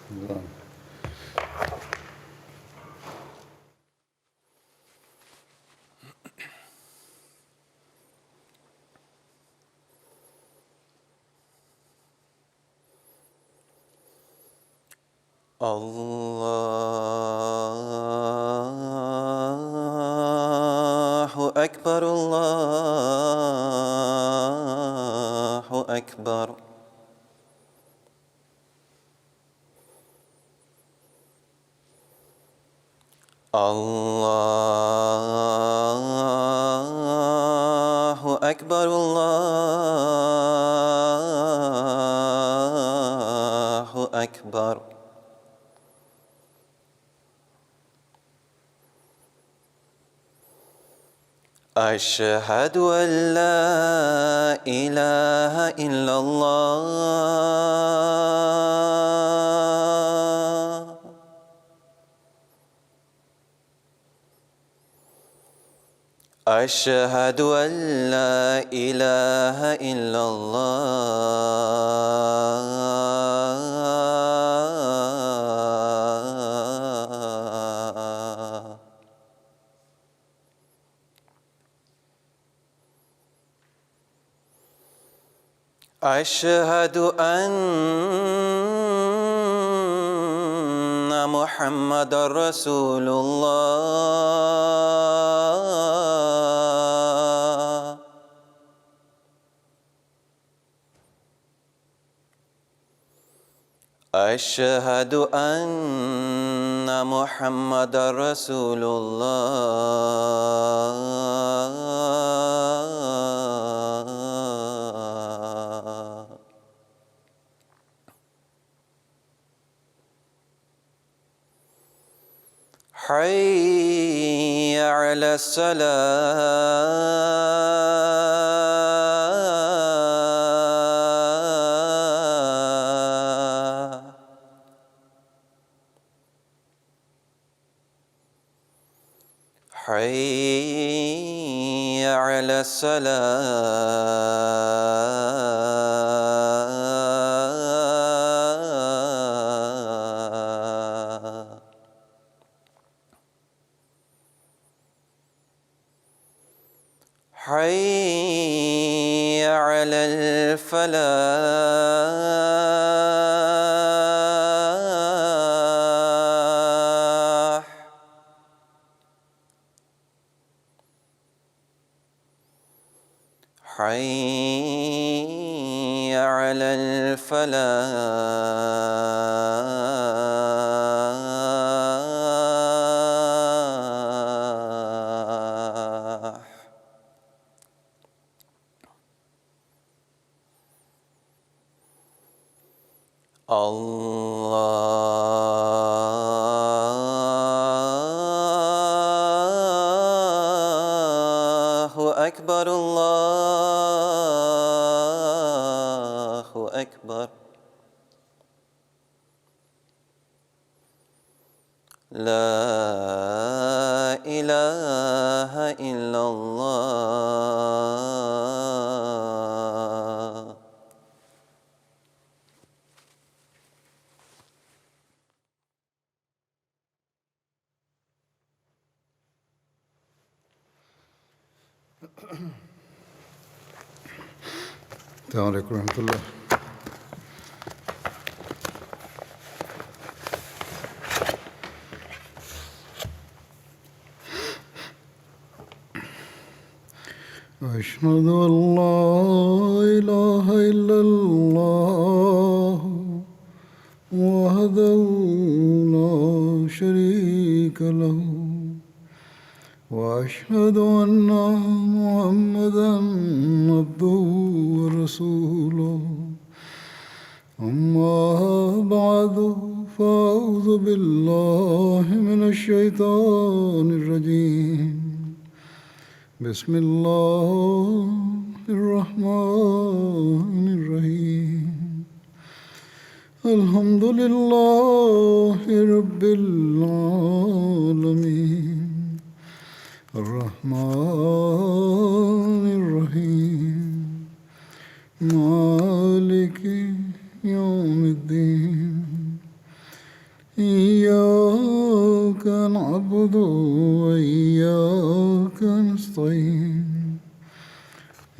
الله أكبر الله أكبر. الله أكبر الله أكبر. أشهد أن لا إله إلا الله. أشهد أن لا إله إلا الله. أشهد أن محمدًا رسول الله. أشهد أن محمدًا رسول الله. حي على الصلاة. حي على الصلاة. حي على الفلاح. حي على الفلاح. الله أكبر الله أكبر. لا إله إلا الله. السلام علیکم ورحمۃ اللہ. أشهد أن لا إله إلا الله وحده لا شريك له وأشهد أن محمدًا عبده ورسوله. أما بعد فأعوذ بالله من الشيطان الرجيم. بسم الله الرحمن الرحيم. الحمد لله رب العالمين الرحمن الرحيم مالك يوم الدين إياك نعبد وإياك نستعين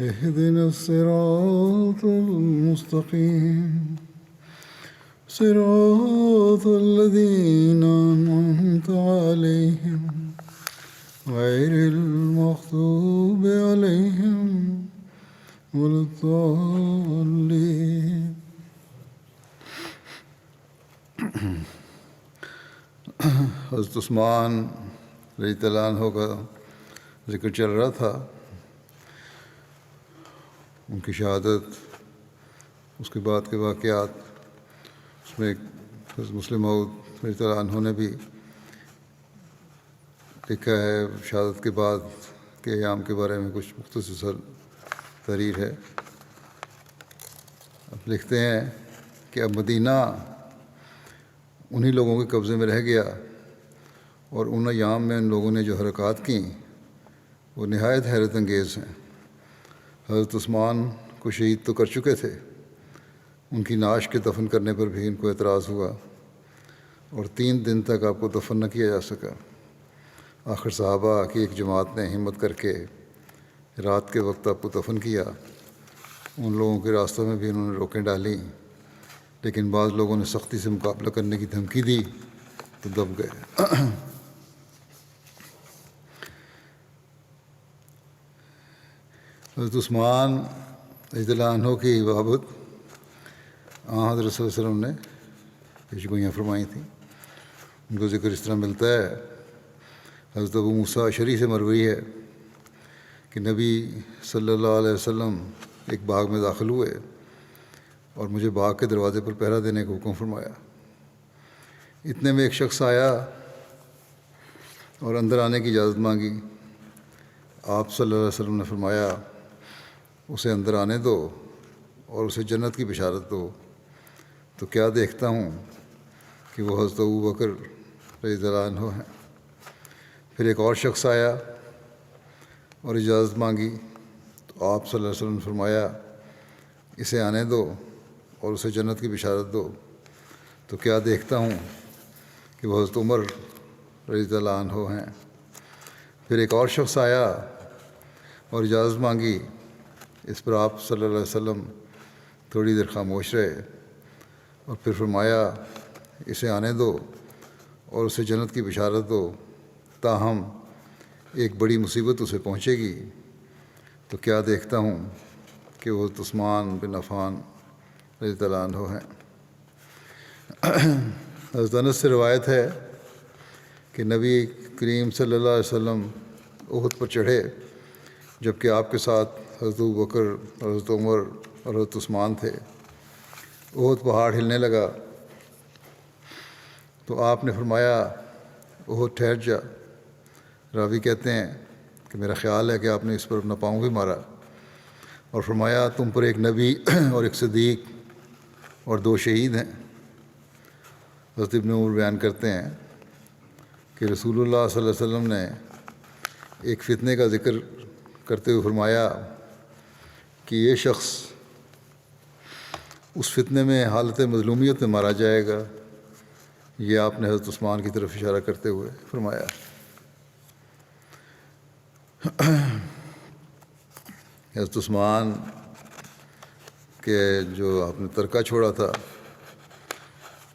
اهدنا الصراط المستقيم صراط الذين أنعمت عليهم غير المغضوب عليهم ولا الضالين. حضرت عثمان رضی اللہ عنہ کا ذکر چل رہا تھا، ان کی شہادت، اس کے بعد کے واقعات. اس میں حضرت مسلم موعود رضی اللہ عنہ نے بھی لکھا ہے شہادت کے بعد کے ایام کے بارے میں کچھ مختصر تحریر ہے. اب لکھتے ہیں کہ اب مدینہ انہی لوگوں کے قبضے میں رہ گیا، اور ان ایام میں ان لوگوں نے جو حرکات کیں وہ نہایت حیرت انگیز ہیں. حضرت عثمان کو شہید تو کر چکے تھے، ان کی نعش کے دفن کرنے پر بھی ان کو اعتراض ہوا، اور 3 دن تک آپ کو دفن نہ کیا جا سکا. آخر صحابہ کی ایک جماعت نے ہمت کر کے رات کے وقت آپ کو دفن کیا. ان لوگوں کے راستوں میں بھی انہوں نے روکیں ڈالیں، لیکن بعض لوگوں نے سختی سے مقابلہ کرنے کی دھمکی دی تو دب گئے. حضرت عثمان رضی اللہ عنہ کی بابت حضرت صلی اللہ علیہ وسلم نے پیشگوئیاں فرمائی تھیں. ان کو ذکر اس طرح ملتا ہے، حضرت ابو موسیٰ اشعری سے مروی ہے کہ نبی صلی اللہ علیہ وسلم ایک باغ میں داخل ہوئے اور مجھے باغ کے دروازے پر پہرا دینے کا حکم فرمایا. اتنے میں ایک شخص آیا اور اندر آنے کی اجازت مانگی. آپ صلی اللہ علیہ وسلم نے فرمایا اسے اندر آنے دو اور اسے جنت کی بشارت دو. تو کیا دیکھتا ہوں کہ وہ حضرت ابوبکر رضی اللہ عنہ ہیں. پھر ایک اور شخص آیا اور اجازت مانگی تو آپ صلی اللہ علیہ وسلم نے فرمایا اسے آنے دو اور اسے جنت کی بشارت دو. تو کیا دیکھتا ہوں کہ وہ حضرت عمر رضی اللہ عنہ ہیں. پھر ایک اور شخص آیا اور اجازت مانگی. اس پر آپ صلی اللہ علیہ وسلم تھوڑی دیر خاموش رہے اور پھر فرمایا اسے آنے دو اور اسے جنت کی بشارت دو، تاہم ایک بڑی مصیبت اسے پہنچے گی. تو کیا دیکھتا ہوں کہ وہ عثمان بن عفان رضی اللہ عنہ ہیں. حضرت انس سے روایت ہے کہ نبی کریم صلی اللہ علیہ وسلم احد پر چڑھے جبکہ آپ کے ساتھ حضرت ابوبکر اور حضرت عمر اور حضرت عثمان تھے. احد پہاڑ ہلنے لگا تو آپ نے فرمایا احد ٹھہر جا. راوی کہتے ہیں کہ میرا خیال ہے کہ آپ نے اس پر اپنا پاؤں بھی مارا اور فرمایا تم پر ایک نبی اور ایک صدیق اور 2 شہید ہیں. حضرت ابن عمر بیان کرتے ہیں کہ رسول اللہ صلی اللہ علیہ وسلم نے ایک فتنے کا ذکر کرتے ہوئے فرمایا کہ یہ شخص اس فتنے میں حالت مظلومیت میں مارا جائے گا. یہ آپ نے حضرت عثمان کی طرف اشارہ کرتے ہوئے فرمایا. حضرت عثمان کے جو آپ نے ترکہ چھوڑا تھا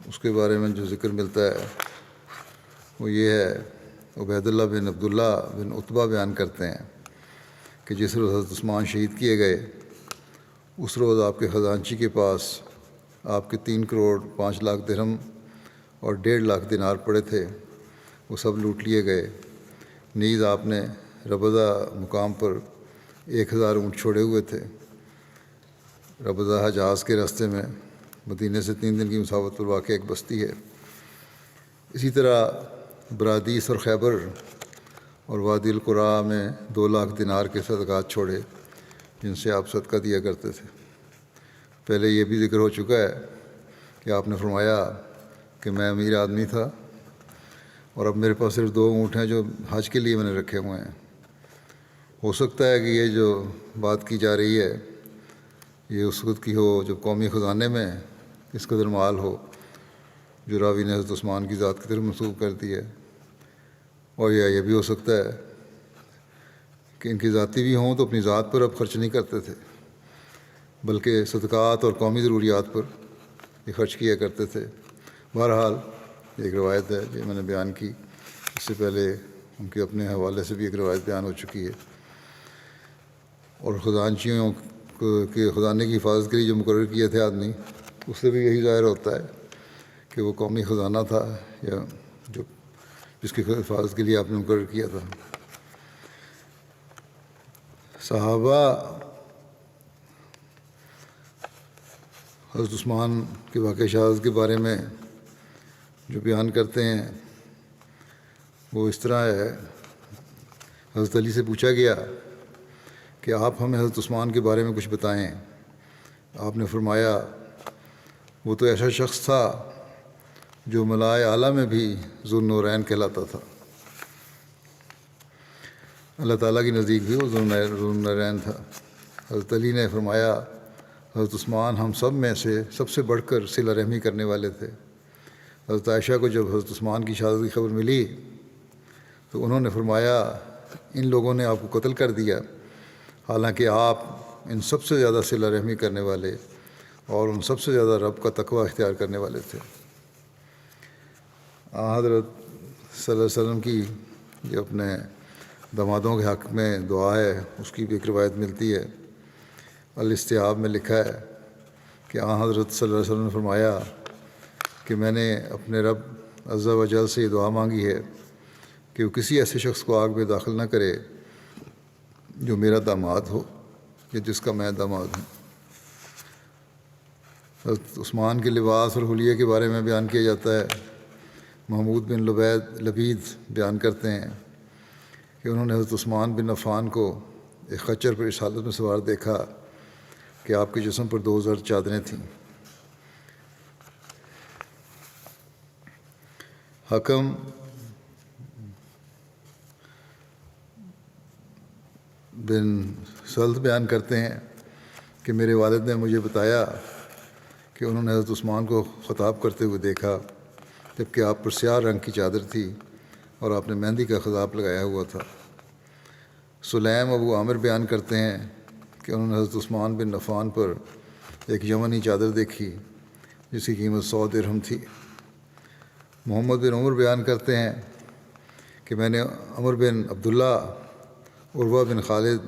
اس کے بارے میں جو ذکر ملتا ہے وہ یہ ہے، عبید اللہ بن عبداللہ بن عتبہ بیان کرتے ہیں کہ جس روز حضرت عثمان شہید کیے گئے اس روز آپ کے خزانچی کے پاس آپ کے 3 کروڑ 5 لاکھ درہم اور 1.5 لاکھ دینار پڑے تھے، وہ سب لوٹ لیے گئے. نیز آپ نے ربضہ مقام پر 1000 اونٹ چھوڑے ہوئے تھے. ربضہ حجاز کے راستے میں مدینہ سے 3 دن کی مسافت پر واقع ایک بستی ہے. اسی طرح برادیس اور خیبر اور وادی القرا میں 2 لاکھ دینار کے صدقات چھوڑے جن سے آپ صدقہ دیا کرتے تھے. پہلے یہ بھی ذکر ہو چکا ہے کہ آپ نے فرمایا کہ میں امیر آدمی تھا اور اب میرے پاس صرف 2 اونٹ ہیں جو حج کے لیے میں نے رکھے ہوئے ہیں. ہو سکتا ہے کہ یہ جو بات کی جا رہی ہے یہ اس وقت کی ہو جب قومی خزانے میں اس قدر مال ہو. جو راوی نے حضرت عثمان کی ذات کی طرف منسوب کر دی ہے، اور یا یہ بھی ہو سکتا ہے کہ ان کی ذاتی بھی ہوں تو اپنی ذات پر اب خرچ نہیں کرتے تھے، بلکہ صدقات اور قومی ضروریات پر یہ خرچ کیا کرتے تھے۔ بہرحال ایک روایت ہے جو میں نے بیان کی، اس سے پہلے ان کے اپنے حوالے سے بھی ایک روایت بیان ہو چکی ہے، اور خزانچیوں کے خزانے کی حفاظت کے لیے جو مقرر کیے تھے آدمی، اس سے بھی یہی ظاہر ہوتا ہے کہ وہ قومی خزانہ تھا یا جو جس کی حفاظت کے لیے آپ نے مقرر کیا تھا۔ صحابہ حضرت عثمان کے واقع شہادت کے بارے میں جو بیان کرتے ہیں وہ اس طرح ہے۔ حضرت علی سے پوچھا گیا کہ آپ ہمیں حضرت عثمان کے بارے میں کچھ بتائیں۔ آپ نے فرمایا وہ تو ایسا شخص تھا جو ملائے اعلیٰ میں بھی ذو النورین کہلاتا تھا، اللہ تعالیٰ کے نزدیک بھی وہ ذو النورین تھا۔ حضرت علی نے فرمایا حضرت عثمان ہم سب میں سے سب سے بڑھ کر صلہ رحمی کرنے والے تھے۔ حضرت عائشہ کو جب حضرت عثمان کی شہادت کی خبر ملی تو انہوں نے فرمایا ان لوگوں نے آپ کو قتل کر دیا، حالانکہ آپ ان سب سے زیادہ صلہ رحمی کرنے والے اور ان سب سے زیادہ رب کا تقوی اختیار کرنے والے تھے۔ حضرت صلی اللہ علیہ وسلم کی جو اپنے دامادوں کے حق میں دعا ہے اس کی بھی ایک روایت ملتی ہے۔ الاستیاب میں لکھا ہے کہ حضرت صلی اللہ علیہ وسلم نے فرمایا کہ میں نے اپنے رب عز و جل سے یہ دعا مانگی ہے کہ وہ کسی ایسے شخص کو آگ میں داخل نہ کرے جو میرا داماد ہو یا جس کا میں داماد ہوں۔ حضرت عثمان کے لباس اور حلیے کے بارے میں بیان کیا جاتا ہے۔ محمود بن لبید بیان کرتے ہیں کہ انہوں نے حضرت عثمان بن عفان کو ایک خچر پر اس حالت میں سوار دیکھا کہ آپ کے جسم پر 2 زرد چادریں تھیں۔ حکم بن سلط بیان کرتے ہیں کہ میرے والد نے مجھے بتایا کہ انہوں نے حضرت عثمان کو خطاب کرتے ہوئے دیکھا جبکہ آپ پر سیاہ رنگ کی چادر تھی اور آپ نے مہندی کا خضاب لگایا ہوا تھا۔ سلیم ابو عامر بیان کرتے ہیں کہ انہوں نے حضرت عثمان بن عفان پر ایک یمنی چادر دیکھی جس کی قیمت 100 درہم تھی۔ محمد بن عمر بیان کرتے ہیں کہ میں نے عمر بن عبداللہ، عروہ بن خالد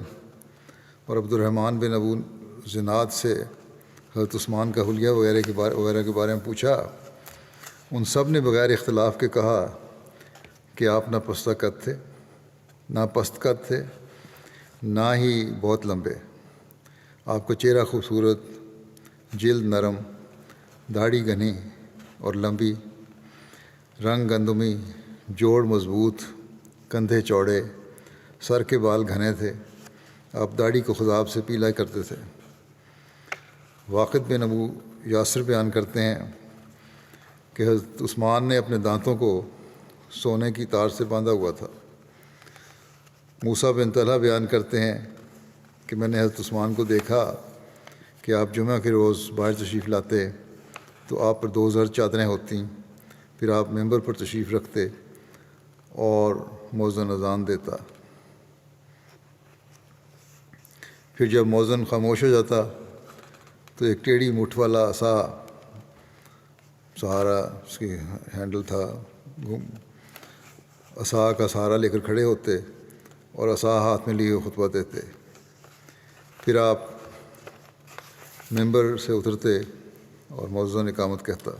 اور عبد الرحمن بن ابو زناد سے حضرت عثمان کا حلیہ وغیرہ کے بارے میں پوچھا۔ ان سب نے بغیر اختلاف کے کہا کہ آپ نہ پستہ قد تھے، نہ پست قد تھے، نہ ہی بہت لمبے۔ آپ کا چہرہ خوبصورت، جلد نرم، داڑھی گھنی اور لمبی، رنگ گندمی، جوڑ مضبوط، کندھے چوڑے، سر کے بال گھنے تھے۔ آپ داڑھی کو خضاب سے پیلا کرتے تھے۔ واقد بن ابو یاسر بیان کرتے ہیں کہ حضرت عثمان نے اپنے دانتوں کو سونے کی تار سے باندھا ہوا تھا۔ موسیٰ بن طلحہ بیان کرتے ہیں کہ میں نے حضرت عثمان کو دیکھا کہ آپ جمعہ کے روز باہر تشریف لاتے تو آپ پر 2 زرد چادریں ہوتیں، پھر آپ ممبر پر تشریف رکھتے اور مؤذن اذان دیتا، پھر جب مؤذن خاموش ہو جاتا تو ایک ٹیڑھی مٹھ والا عصا، سہارا اس کی ہینڈل تھا، عصا کا سہارا لے کر کھڑے ہوتے اور عصا ہاتھ میں لیے خطبہ دیتے، پھر آپ ممبر سے اترتے اور مؤذن اقامت کہتا۔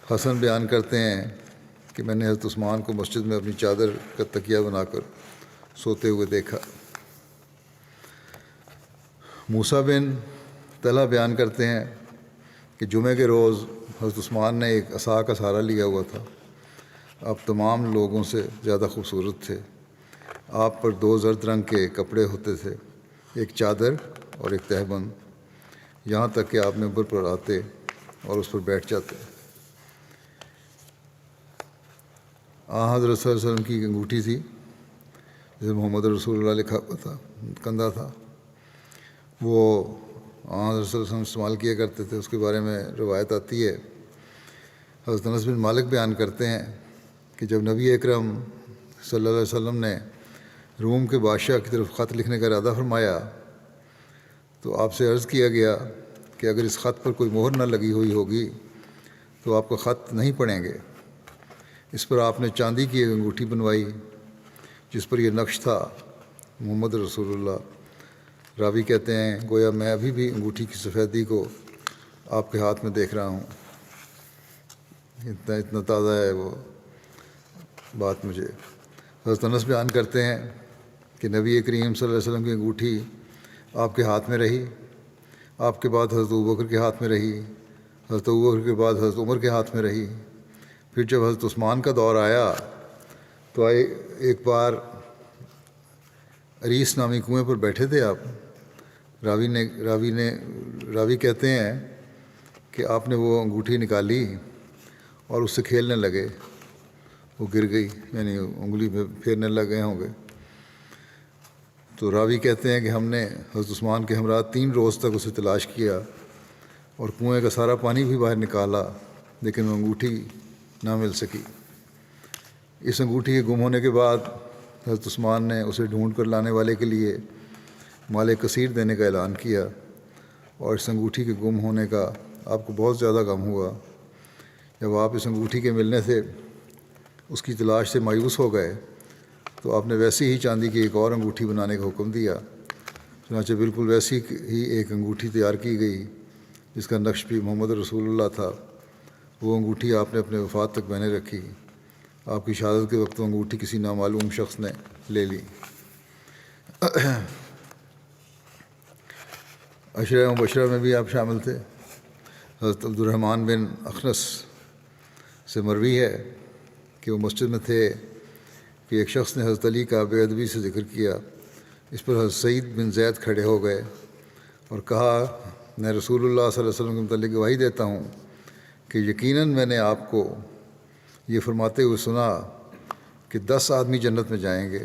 حسن بیان کرتے ہیں کہ میں نے حضرت عثمان کو مسجد میں اپنی چادر کا تکیہ بنا کر سوتے ہوئے دیکھا۔ موسیٰ بن طلحہ بیان کرتے ہیں کہ جمعے کے روز حضرت عثمان نے ایک عصا کا سہارا لیا ہوا تھا۔ آپ تمام لوگوں سے زیادہ خوبصورت تھے۔ آپ پر 2 زرد رنگ کے کپڑے ہوتے تھے، ایک چادر اور ایک تہبند، یہاں تک کہ آپ ممبر پر آتے اور اس پر بیٹھ جاتے۔ حضرت صلی اللہ علیہ وسلم کی ایک انگوٹھی تھی جسے محمد رسول اللہ لکھا ہوا تھا، کندھا تھا، وہ حضرت صلی اللہ علیہ وسلم استعمال کیا کرتے تھے۔ اس کے بارے میں روایت آتی ہے حضرت انس بن مالک بیان کرتے ہیں کہ جب نبی اکرم صلی اللہ علیہ وسلم نے روم کے بادشاہ کی طرف خط لکھنے کا ارادہ فرمایا تو آپ سے عرض کیا گیا کہ اگر اس خط پر کوئی مہر نہ لگی ہوئی ہوگی تو آپ کا خط نہیں پڑھیں گے۔ اس پر آپ نے چاندی کی ایک انگوٹھی بنوائی جس پر یہ نقش تھا، محمد رسول اللہ۔ راوی کہتے ہیں گویا میں ابھی بھی انگوٹھی کی سفیدی کو آپ کے ہاتھ میں دیکھ رہا ہوں، اتنا تازہ ہے وہ بات مجھے۔ حضرت انس بیان کرتے ہیں کہ نبی کریم صلی اللہ علیہ وسلم کی انگوٹھی آپ کے ہاتھ میں رہی، آپ کے بعد حضرت ابوبکر کے ہاتھ میں رہی، حضرت ابوبکر کے بعد حضرت عمر کے ہاتھ میں رہی۔ پھر جب حضرت عثمان کا دور آیا تو ایک بار عریس نامی کنویں پر بیٹھے تھے آپ، راوی کہتے ہیں کہ آپ نے وہ انگوٹھی نکالی اور اس سے کھیلنے لگے، وہ گر گئی، یعنی انگلی میں پھیرنے لگے ہوں گے۔ تو راوی کہتے ہیں کہ ہم نے حضرت عثمان کے ہمراہ 3 روز تک اسے تلاش کیا اور کنویں کا سارا پانی بھی باہر نکالا، لیکن وہ انگوٹھی نہ مل سکی۔ اس انگوٹھی کے گم ہونے کے بعد حضرت عثمان نے اسے ڈھونڈ کر لانے والے کے لیے مال کثیر دینے کا اعلان کیا، اور اس انگوٹھی کے گم ہونے کا آپ کو بہت زیادہ غم ہوا۔ جب آپ اس انگوٹھی کے ملنے سے اس کی تلاش سے مایوس ہو گئے تو آپ نے ویسی ہی چاندی کی ایک اور انگوٹھی بنانے کا حکم دیا۔ چنانچہ بالکل ویسی ہی ایک انگوٹھی تیار کی گئی جس کا نقش بھی محمد رسول اللہ تھا۔ وہ انگوٹھی آپ نے اپنے وفات تک پہنے رکھی۔ آپ کی شہادت کے وقت وہ انگوٹھی کسی نامعلوم شخص نے لے لی۔ عشرہ مبشرہ میں بھی آپ شامل تھے۔ حضرت عبد الرحمن بن اخنس سے مروی ہے کہ وہ مسجد میں تھے کہ ایک شخص نے حضرت علی کا بے ادبی سے ذکر کیا۔ اس پر حضرت سعید بن زید کھڑے ہو گئے اور کہا میں رسول اللہ صلی اللہ علیہ وسلم کے متعلق گواہی دیتا ہوں کہ یقیناً میں نے آپ کو یہ فرماتے ہوئے سنا کہ 10 آدمی جنت میں جائیں گے۔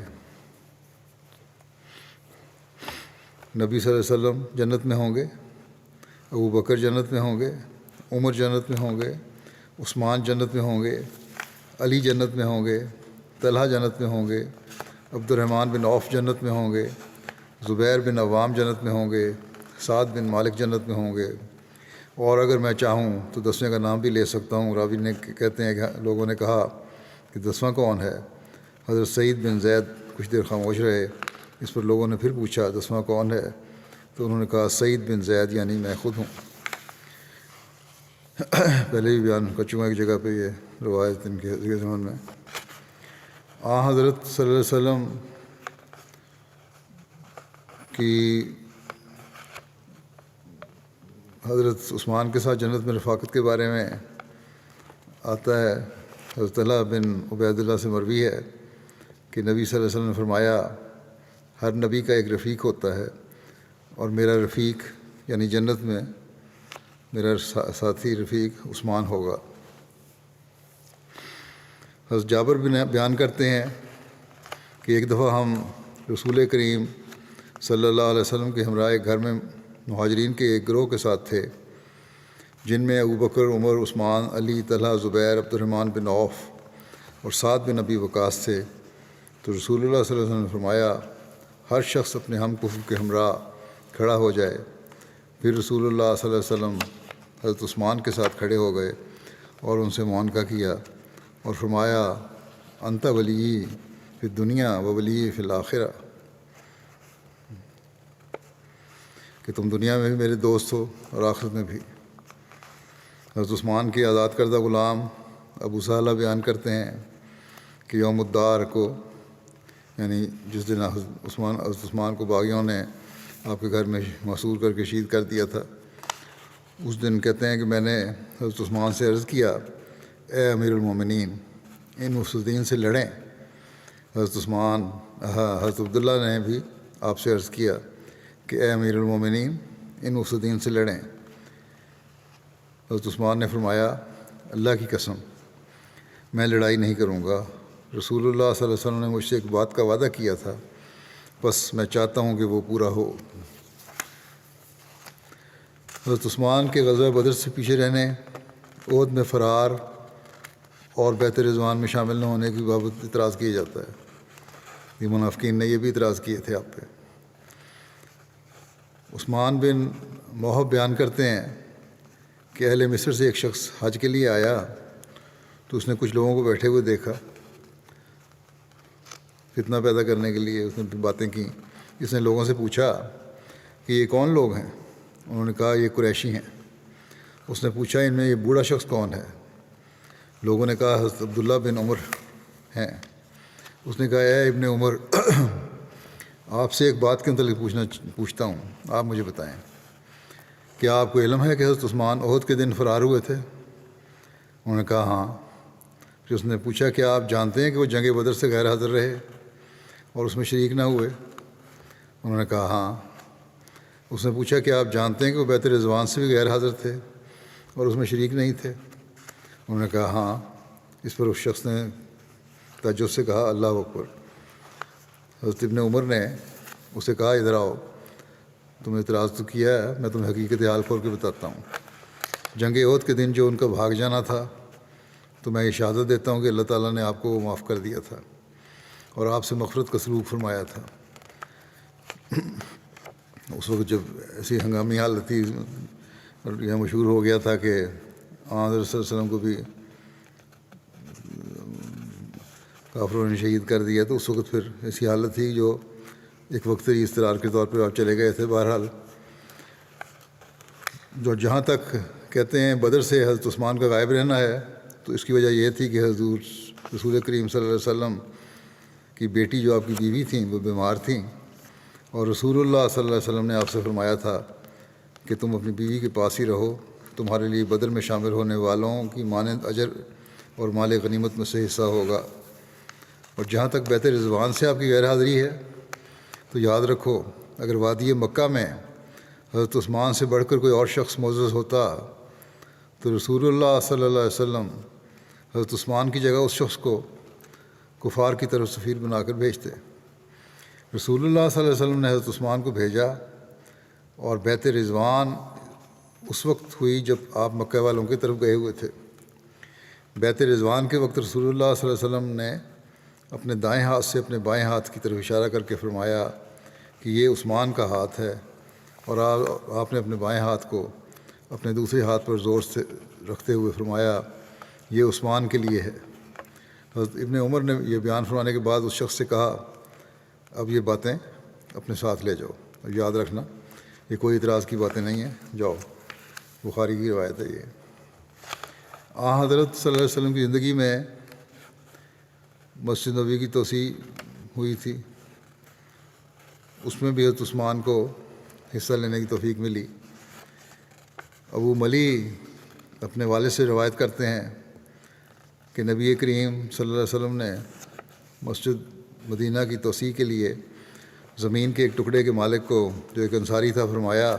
نبی صلی اللہ علیہ وسلم جنت میں ہوں گے، ابو بکر جنت میں ہوں گے، عمر جنت میں ہوں گے، عثمان جنت میں ہوں گے، علی جنت میں ہوں گے، طلحہ جنت میں ہوں گے، عبد الرحمن بن عوف جنت میں ہوں گے، زبیر بن عوام جنت میں ہوں گے، سعد بن مالک جنت میں ہوں گے، اور اگر میں چاہوں تو 10ویں کا نام بھی لے سکتا ہوں۔ راوی نے کہتے ہیں کہ لوگوں نے کہا کہ 10واں کون ہے؟ حضرت سعید بن زید کچھ دیر خاموش رہے۔ اس پر لوگوں نے پھر پوچھا 10واں کون ہے؟ تو انہوں نے کہا سعید بن زید، یعنی میں خود ہوں۔ پہلے بھی بیان کر چکا ایک جگہ پہ یہ روایت ان کے زمان میں۔ حضرت صلی اللہ علیہ وسلم کی حضرت عثمان کے ساتھ جنت میں رفاقت کے بارے میں آتا ہے۔ حضرت طلحہ بن عبید اللہ سے مروی ہے کہ نبی صلی اللہ علیہ وسلم نے فرمایا ہر نبی کا ایک رفیق ہوتا ہے، اور میرا رفیق یعنی جنت میں میرا ساتھی رفیق عثمان ہوگا۔ حضرت جابر بن بیان کرتے ہیں کہ ایک دفعہ ہم رسول کریم صلی اللہ علیہ وسلم کے ہمراہ ایک گھر میں مہاجرین کے ایک گروہ کے ساتھ تھے، جن میں ابوبکر، عمر، عثمان، علی، طلحہ، زبیر، عبد الرحمن بن عوف اور سعد بن ابی وقاص تھے۔ تو رسول اللہ صلی اللہ علیہ وسلم نے فرمایا ہر شخص اپنے ہم کفر کے ہمراہ کھڑا ہو جائے۔ پھر رسول اللہ صلی اللہ علیہ وسلم حضرت عثمان کے ساتھ کھڑے ہو گئے اور ان سے معانقہ کیا اور فرمایا انت ولی فی الدنیا و ولی فی الآخرہ، کہ تم دنیا میں بھی میرے دوست ہو اور آخرت میں بھی۔ حضرت عثمان کے آزاد کردہ غلام ابو سہلہ بیان کرتے ہیں کہ یوم الدار کو، یعنی جس دن حضرت عثمان کو باغیوں نے آپ کے گھر میں محصور کر کے شہید کر دیا تھا، اس دن کہتے ہیں کہ میں نے حضرت عثمان سے عرض کیا اے امیر المومنین ان مفسدین سے لڑیں۔ حضرت عبداللہ نے بھی آپ سے عرض کیا کہ اے امیر المومنین ان مفسدین سے لڑیں۔ حضرت عثمان نے فرمایا اللہ کی قسم میں لڑائی نہیں کروں گا، رسول اللہ صلی اللہ علیہ وسلم نے مجھ سے ایک بات کا وعدہ کیا تھا، بس میں چاہتا ہوں کہ وہ پورا ہو۔ حضرت عثمان کے غزوہ بدر سے پیچھے رہنے، احد میں فرار اور بیت رضوان میں شامل نہ ہونے کی بابت اعتراض کیا جاتا ہے۔ یہ منافقین نے یہ بھی اعتراض کیے تھے آپ پہ۔ عثمان بن موہب بیان کرتے ہیں کہ اہل مصر سے ایک شخص حج کے لیے آیا تو اس نے کچھ لوگوں کو بیٹھے ہوئے دیکھا، فتنہ پیدا کرنے کے لیے اس نے باتیں کیں۔ اس نے لوگوں سے پوچھا کہ یہ کون لوگ ہیں؟ انہوں نے کہا یہ قریشی ہیں۔ اس نے پوچھا ان میں یہ بوڑھا شخص کون ہے؟ لوگوں نے کہا حضرت عبداللہ بن عمر ہیں۔ اس نے کہا اے ابن عمر، آپ سے ایک بات کے متعلق پوچھتا ہوں، آپ مجھے بتائیں، کیا آپ کو علم ہے کہ حضرت عثمان احد کے دن فرار ہوئے تھے؟ انہوں نے کہا ہاں۔ پھر اس نے پوچھا کیا آپ جانتے ہیں کہ وہ جنگ بدر سے غیر حاضر رہے اور اس میں شریک نہ ہوئے؟ انہوں نے کہا ہاں۔ اس نے پوچھا کہ آپ جانتے ہیں کہ وہ بیت رضوان سے بھی غیر حاضر تھے اور اس میں شریک نہیں تھے؟ انہوں نے کہا ہاں۔ اس پر اس شخص نے تعجب سے کہا اللہ اکبر۔ حضرت ابن عمر نے اسے کہا ادھر آؤ، تم نے اعتراض تو کیا ہے، میں تمہیں حقیقت حال کھول کے بتاتا ہوں۔ جنگ احد کے دن جو ان کا بھاگ جانا تھا تو میں یہ شہادت دیتا ہوں کہ اللہ تعالیٰ نے آپ کو وہ معاف کر دیا تھا اور آپ سے مغفرت کا سلوک فرمایا تھا۔ اس وقت جب ایسی ہنگامی حالت تھی اور یہ مشہور ہو گیا تھا کہ حضرت صلی اللہ علیہ وسلم کو بھی کافروں نے شہید کر دیا، تو اس وقت پھر ایسی حالت تھی جو ایک وقتی اضطرار کے طور پر آپ چلے گئے تھے۔ بہرحال جو جہاں تک کہتے ہیں بدر سے حضرت عثمان کا غائب رہنا ہے، تو اس کی وجہ یہ تھی کہ حضور رسول کریم صلی اللہ علیہ وسلم کی بیٹی جو آپ کی بیوی تھیں وہ بیمار تھیں، اور رسول اللہ صلی اللہ علیہ وسلم نے آپ سے فرمایا تھا کہ تم اپنی بیوی کے پاس ہی رہو، تمہارے لیے بدر میں شامل ہونے والوں کی مانند اجر اور مال غنیمت میں سے حصہ ہوگا۔ اور جہاں تک بیت رضوان سے آپ کی غیر حاضری ہے تو یاد رکھو اگر وادی مکہ میں حضرت عثمان سے بڑھ کر کوئی اور شخص معزز ہوتا تو رسول اللہ صلی اللہ علیہ وسلم حضرت عثمان کی جگہ اس شخص کو کفار کی طرف سفیر بنا کر بھیجتے۔ رسول اللہ صلی اللہ علیہ وسلم نے حضرت عثمان کو بھیجا، اور بیت رضوان اس وقت ہوئی جب آپ مکہ والوں کی طرف گئے ہوئے تھے۔ بیت رضوان کے وقت رسول اللہ صلی اللہ علیہ وسلم نے اپنے دائیں ہاتھ سے اپنے بائیں ہاتھ کی طرف اشارہ کر کے فرمایا کہ یہ عثمان کا ہاتھ ہے، اور آپ نے اپنے بائیں ہاتھ کو اپنے دوسرے ہاتھ پر زور سے رکھتے ہوئے فرمایا یہ عثمان کے لیے ہے۔ حضرت ابن عمر نے یہ بیان فرمانے کے بعد اس شخص سے کہا اب یہ باتیں اپنے ساتھ لے جاؤ، اور یاد رکھنا یہ کوئی اعتراض کی باتیں نہیں ہیں، جاؤ، بخاری کی روایت ہے یہ۔ حضرت صلی اللہ علیہ وسلم کی زندگی میں مسجد نبوی کی توسیع ہوئی تھی، اس میں بھی حضرت عثمان کو حصہ لینے کی توفیق ملی۔ ابو ملی اپنے والد سے روایت کرتے ہیں کہ نبی کریم صلی اللہ علیہ وسلم نے مسجد مدینہ کی توسیع کے لیے زمین کے ایک ٹکڑے کے مالک کو جو ایک انصاری تھا فرمایا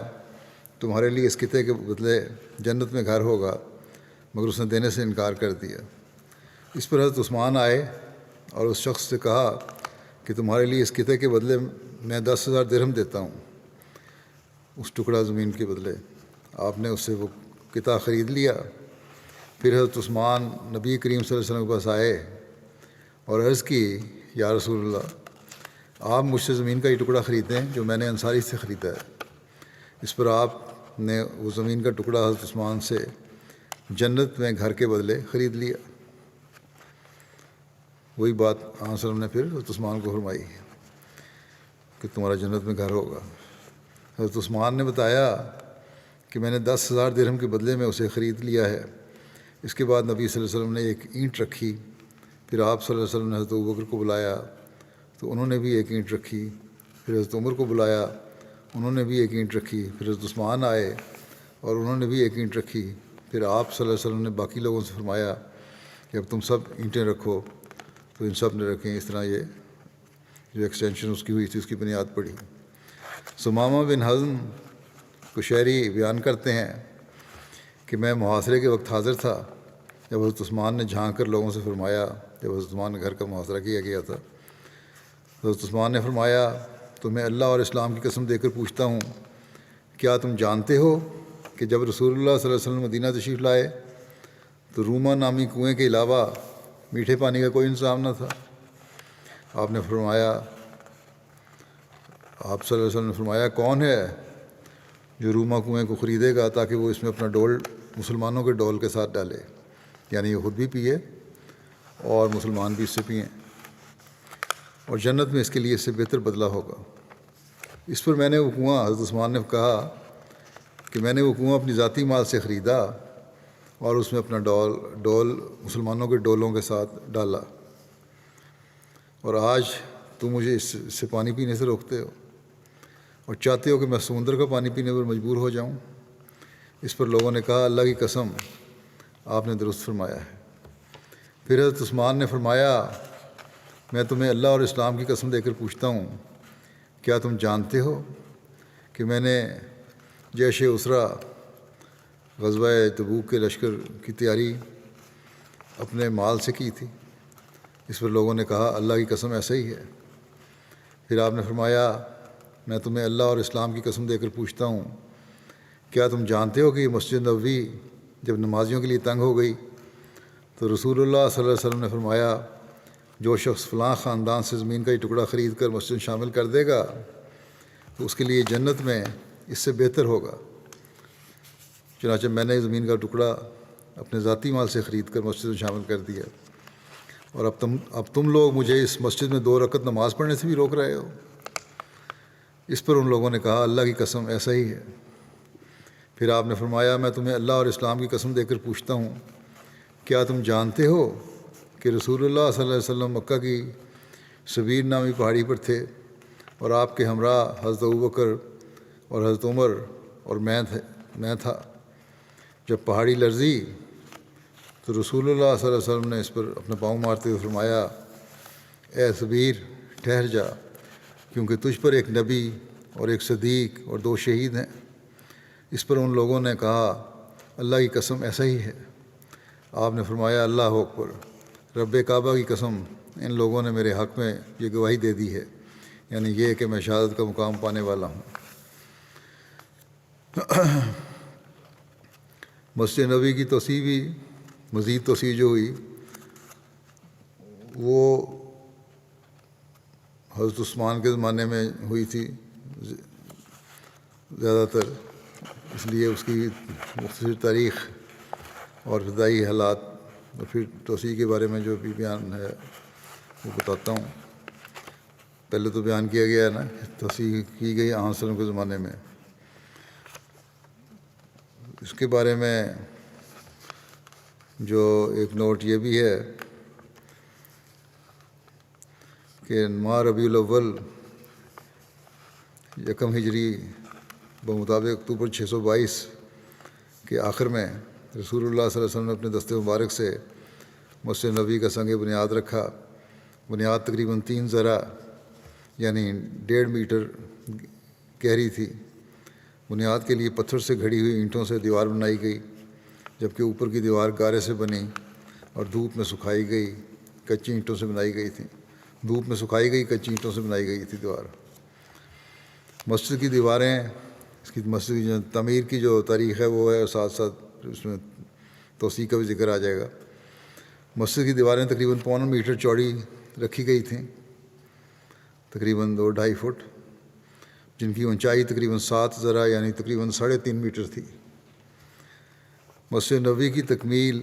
تمہارے لیے اس خطے کے بدلے جنت میں گھر ہوگا، مگر اس نے دینے سے انکار کر دیا۔ اس پر حضرت عثمان آئے اور اس شخص سے کہا کہ تمہارے لیے اس خطے کے بدلے میں 10,000 درہم دیتا ہوں، اس ٹکڑا زمین کے بدلے۔ آپ نے اس سے وہ قطعہ خرید لیا۔ پھر حضرت عثمان نبی کریم صلی اللہ علیہ وسلم کے پاس آئے اور عرض کی یا رسول اللہ، آپ مجھ سے زمین کا یہ ٹکڑا خریدیں جو میں نے انصاری سے خریدا ہے۔ اس پر آپ نے وہ زمین کا ٹکڑا حضرت عثمان سے جنت میں گھر کے بدلے خرید لیا۔ وہی بات آن صلی اللہ علیہ وسلم نے پھر حضرت عثمان کو فرمائی کہ تمہارا جنت میں گھر ہوگا۔ حضرت عثمان نے بتایا کہ میں نے 10,000 درہم کے بدلے میں اسے خرید لیا ہے۔ اس کے بعد نبی صلی اللہ علیہ وسلم نے ایک اینٹ رکھی، پھر آپ صلی اللہ علیہ وسلم نے حضرت ابوبکر کو بلایا تو انہوں نے بھی ایک اینٹ رکھی، پھر حضرت عمر کو بلایا، انہوں نے بھی ایک اینٹ رکھی، پھر حضرت عثمان آئے اور انہوں نے بھی ایک اینٹ رکھی، پھر آپ صلی اللہ علیہ وسلم نے باقی لوگوں سے فرمایا کہ اب تم سب اینٹیں رکھو، تو ان سب نے رکھیں۔ اس طرح یہ جو ایکسٹینشن اس کی ہوئی تھی اس کی بنیاد پڑی۔ ثمامہ بن حزم کشیری بیان کرتے ہیں کہ میں محاصرے کے وقت حاضر تھا جب حضرت عثمان نے جھانک کر لوگوں سے فرمایا، جب حضرت عثمان کے گھر کا محاصرہ کیا گیا تھا، حضرت عثمان نے فرمایا تمہیں اللہ اور اسلام کی قسم دے کر پوچھتا ہوں کیا تم جانتے ہو کہ جب رسول اللہ صلی اللہ علیہ وسلم مدینہ تشریف لائے تو روما نامی کنویں کے علاوہ میٹھے پانی کا کوئی انتظام نہ تھا۔ آپ نے فرمایا، آپ صلی اللہ علیہ وسلم نے فرمایا، کون ہے جو روما کنویں کو خریدے گا تاکہ وہ اس میں اپنا ڈول مسلمانوں کے ڈول کے ساتھ ڈالے، یعنی یہ خود بھی پیے اور مسلمان بھی اس سے پئیں، اور جنت میں اس کے لیے اس سے بہتر بدلہ ہوگا۔ اس پر میں نے وہ کنواں، حضرت عثمان نے کہا کہ میں نے وہ کنواں اپنی ذاتی مال سے خریدا اور اس میں اپنا ڈول مسلمانوں کے ڈولوں کے ساتھ ڈالا، اور آج تم مجھے اس سے پانی پینے سے روکتے ہو اور چاہتے ہو کہ میں سمندر کا پانی پینے پر مجبور ہو جاؤں۔ اس پر لوگوں نے کہا، اللہ کی قسم، آپ نے درست فرمایا ہے۔ پھر حضرت عثمان نے فرمایا، میں تمہیں اللہ اور اسلام کی قسم دے کر پوچھتا ہوں، کیا تم جانتے ہو کہ میں نے جیش اسرا غزوہ تبوک کے لشکر کی تیاری اپنے مال سے کی تھی؟ اس پر لوگوں نے کہا، اللہ کی قسم ایسا ہی ہے۔ پھر آپ نے فرمایا، میں تمہیں اللہ اور اسلام کی قسم دے کر پوچھتا ہوں، کیا تم جانتے ہو کہ یہ مسجد نبوی جب نمازیوں کے لیے تنگ ہو گئی تو رسول اللہ صلی اللہ علیہ وسلم نے فرمایا، جو شخص فلاں خاندان سے زمین کا یہ ٹکڑا خرید کر مسجد شامل کر دے گا تو اس کے لیے جنت میں اس سے بہتر ہوگا۔ چنانچہ میں نے زمین کا ٹکڑا اپنے ذاتی مال سے خرید کر مسجد میں شامل کر دیا، اور اب تم لوگ مجھے اس مسجد میں 2 رکعت نماز پڑھنے سے بھی روک رہے ہو۔ اس پر ان لوگوں نے کہا، اللہ کی قسم ایسا ہی ہے۔ پھر آپ نے فرمایا، میں تمہیں اللہ اور اسلام کی قسم دے کر پوچھتا ہوں، کیا تم جانتے ہو کہ رسول اللہ صلی اللہ علیہ وسلم مکہ کی سبیر نامی پہاڑی پر تھے اور آپ کے ہمراہ حضرت ابوبکر اور حضرت عمر اور میں تھا۔ جب پہاڑی لرزی تو رسول اللہ صلی اللہ علیہ وسلم نے اس پر اپنا پاؤں مارتے ہوئے فرمایا، اے سبیر، ٹھہر جا، کیونکہ تجھ پر ایک نبی اور ایک صدیق اور 2 شہید ہیں۔ اس پر ان لوگوں نے کہا، اللہ کی قسم ایسا ہی ہے۔ آپ نے فرمایا، اللہ اکبر، رب کعبہ کی قسم، ان لوگوں نے میرے حق میں یہ گواہی دے دی ہے، یعنی یہ کہ میں شہادت کا مقام پانے والا ہوں۔ مسجد نبوی کی توسیع بھی، مزید توسیع جو ہوئی وہ حضرت عثمان کے زمانے میں ہوئی تھی زیادہ تر، اس لیے اس کی مختصر تاریخ اور ابتدائی حالات اور پھر توسیع کے بارے میں جو بھی بیان ہے وہ بتاتا ہوں۔ پہلے تو بیان کیا گیا ہے نا، توسیع کی گئی آن وسلم کے زمانے میں۔ اس کے بارے میں جو ایک نوٹ یہ بھی ہے کہ ماہ ربیع الاول 1 ہجری بمطابق اکتوبر 622 کے آخر میں رسول اللہ صلی اللہ علیہ وسلم نے اپنے دست مبارک سے مسجد نبوی کا سنگ بنیاد رکھا۔ بنیاد تقریباً 3 ذرا یعنی 1.5 میٹر گہری تھی۔ بنیاد کے لیے پتھر سے گھڑی ہوئی اینٹوں سے دیوار بنائی گئی، جبکہ اوپر کی دیوار گارے سے بنی اور دھوپ میں سکھائی گئی کچی اینٹوں سے بنائی گئی تھی۔ دھوپ میں سکھائی گئی کچی اینٹوں سے بنائی گئی تھی دیوار۔ مسجد کی دیواریں، اس کی مسجد کی جو تعمیر کی جو تاریخ ہے وہ ہے، اور ساتھ ساتھ اس میں توسیع کا بھی ذکر آ جائے گا۔ مسجد کی دیواریں تقریباً 1.25 میٹر چوڑی رکھی گئی تھیں، تقریباً 2-2.5 فٹ، جن کی اونچائی تقریباً 7 ذرا یعنی تقریباً 3.5 میٹر تھی۔ مسجد نبوی کی تکمیل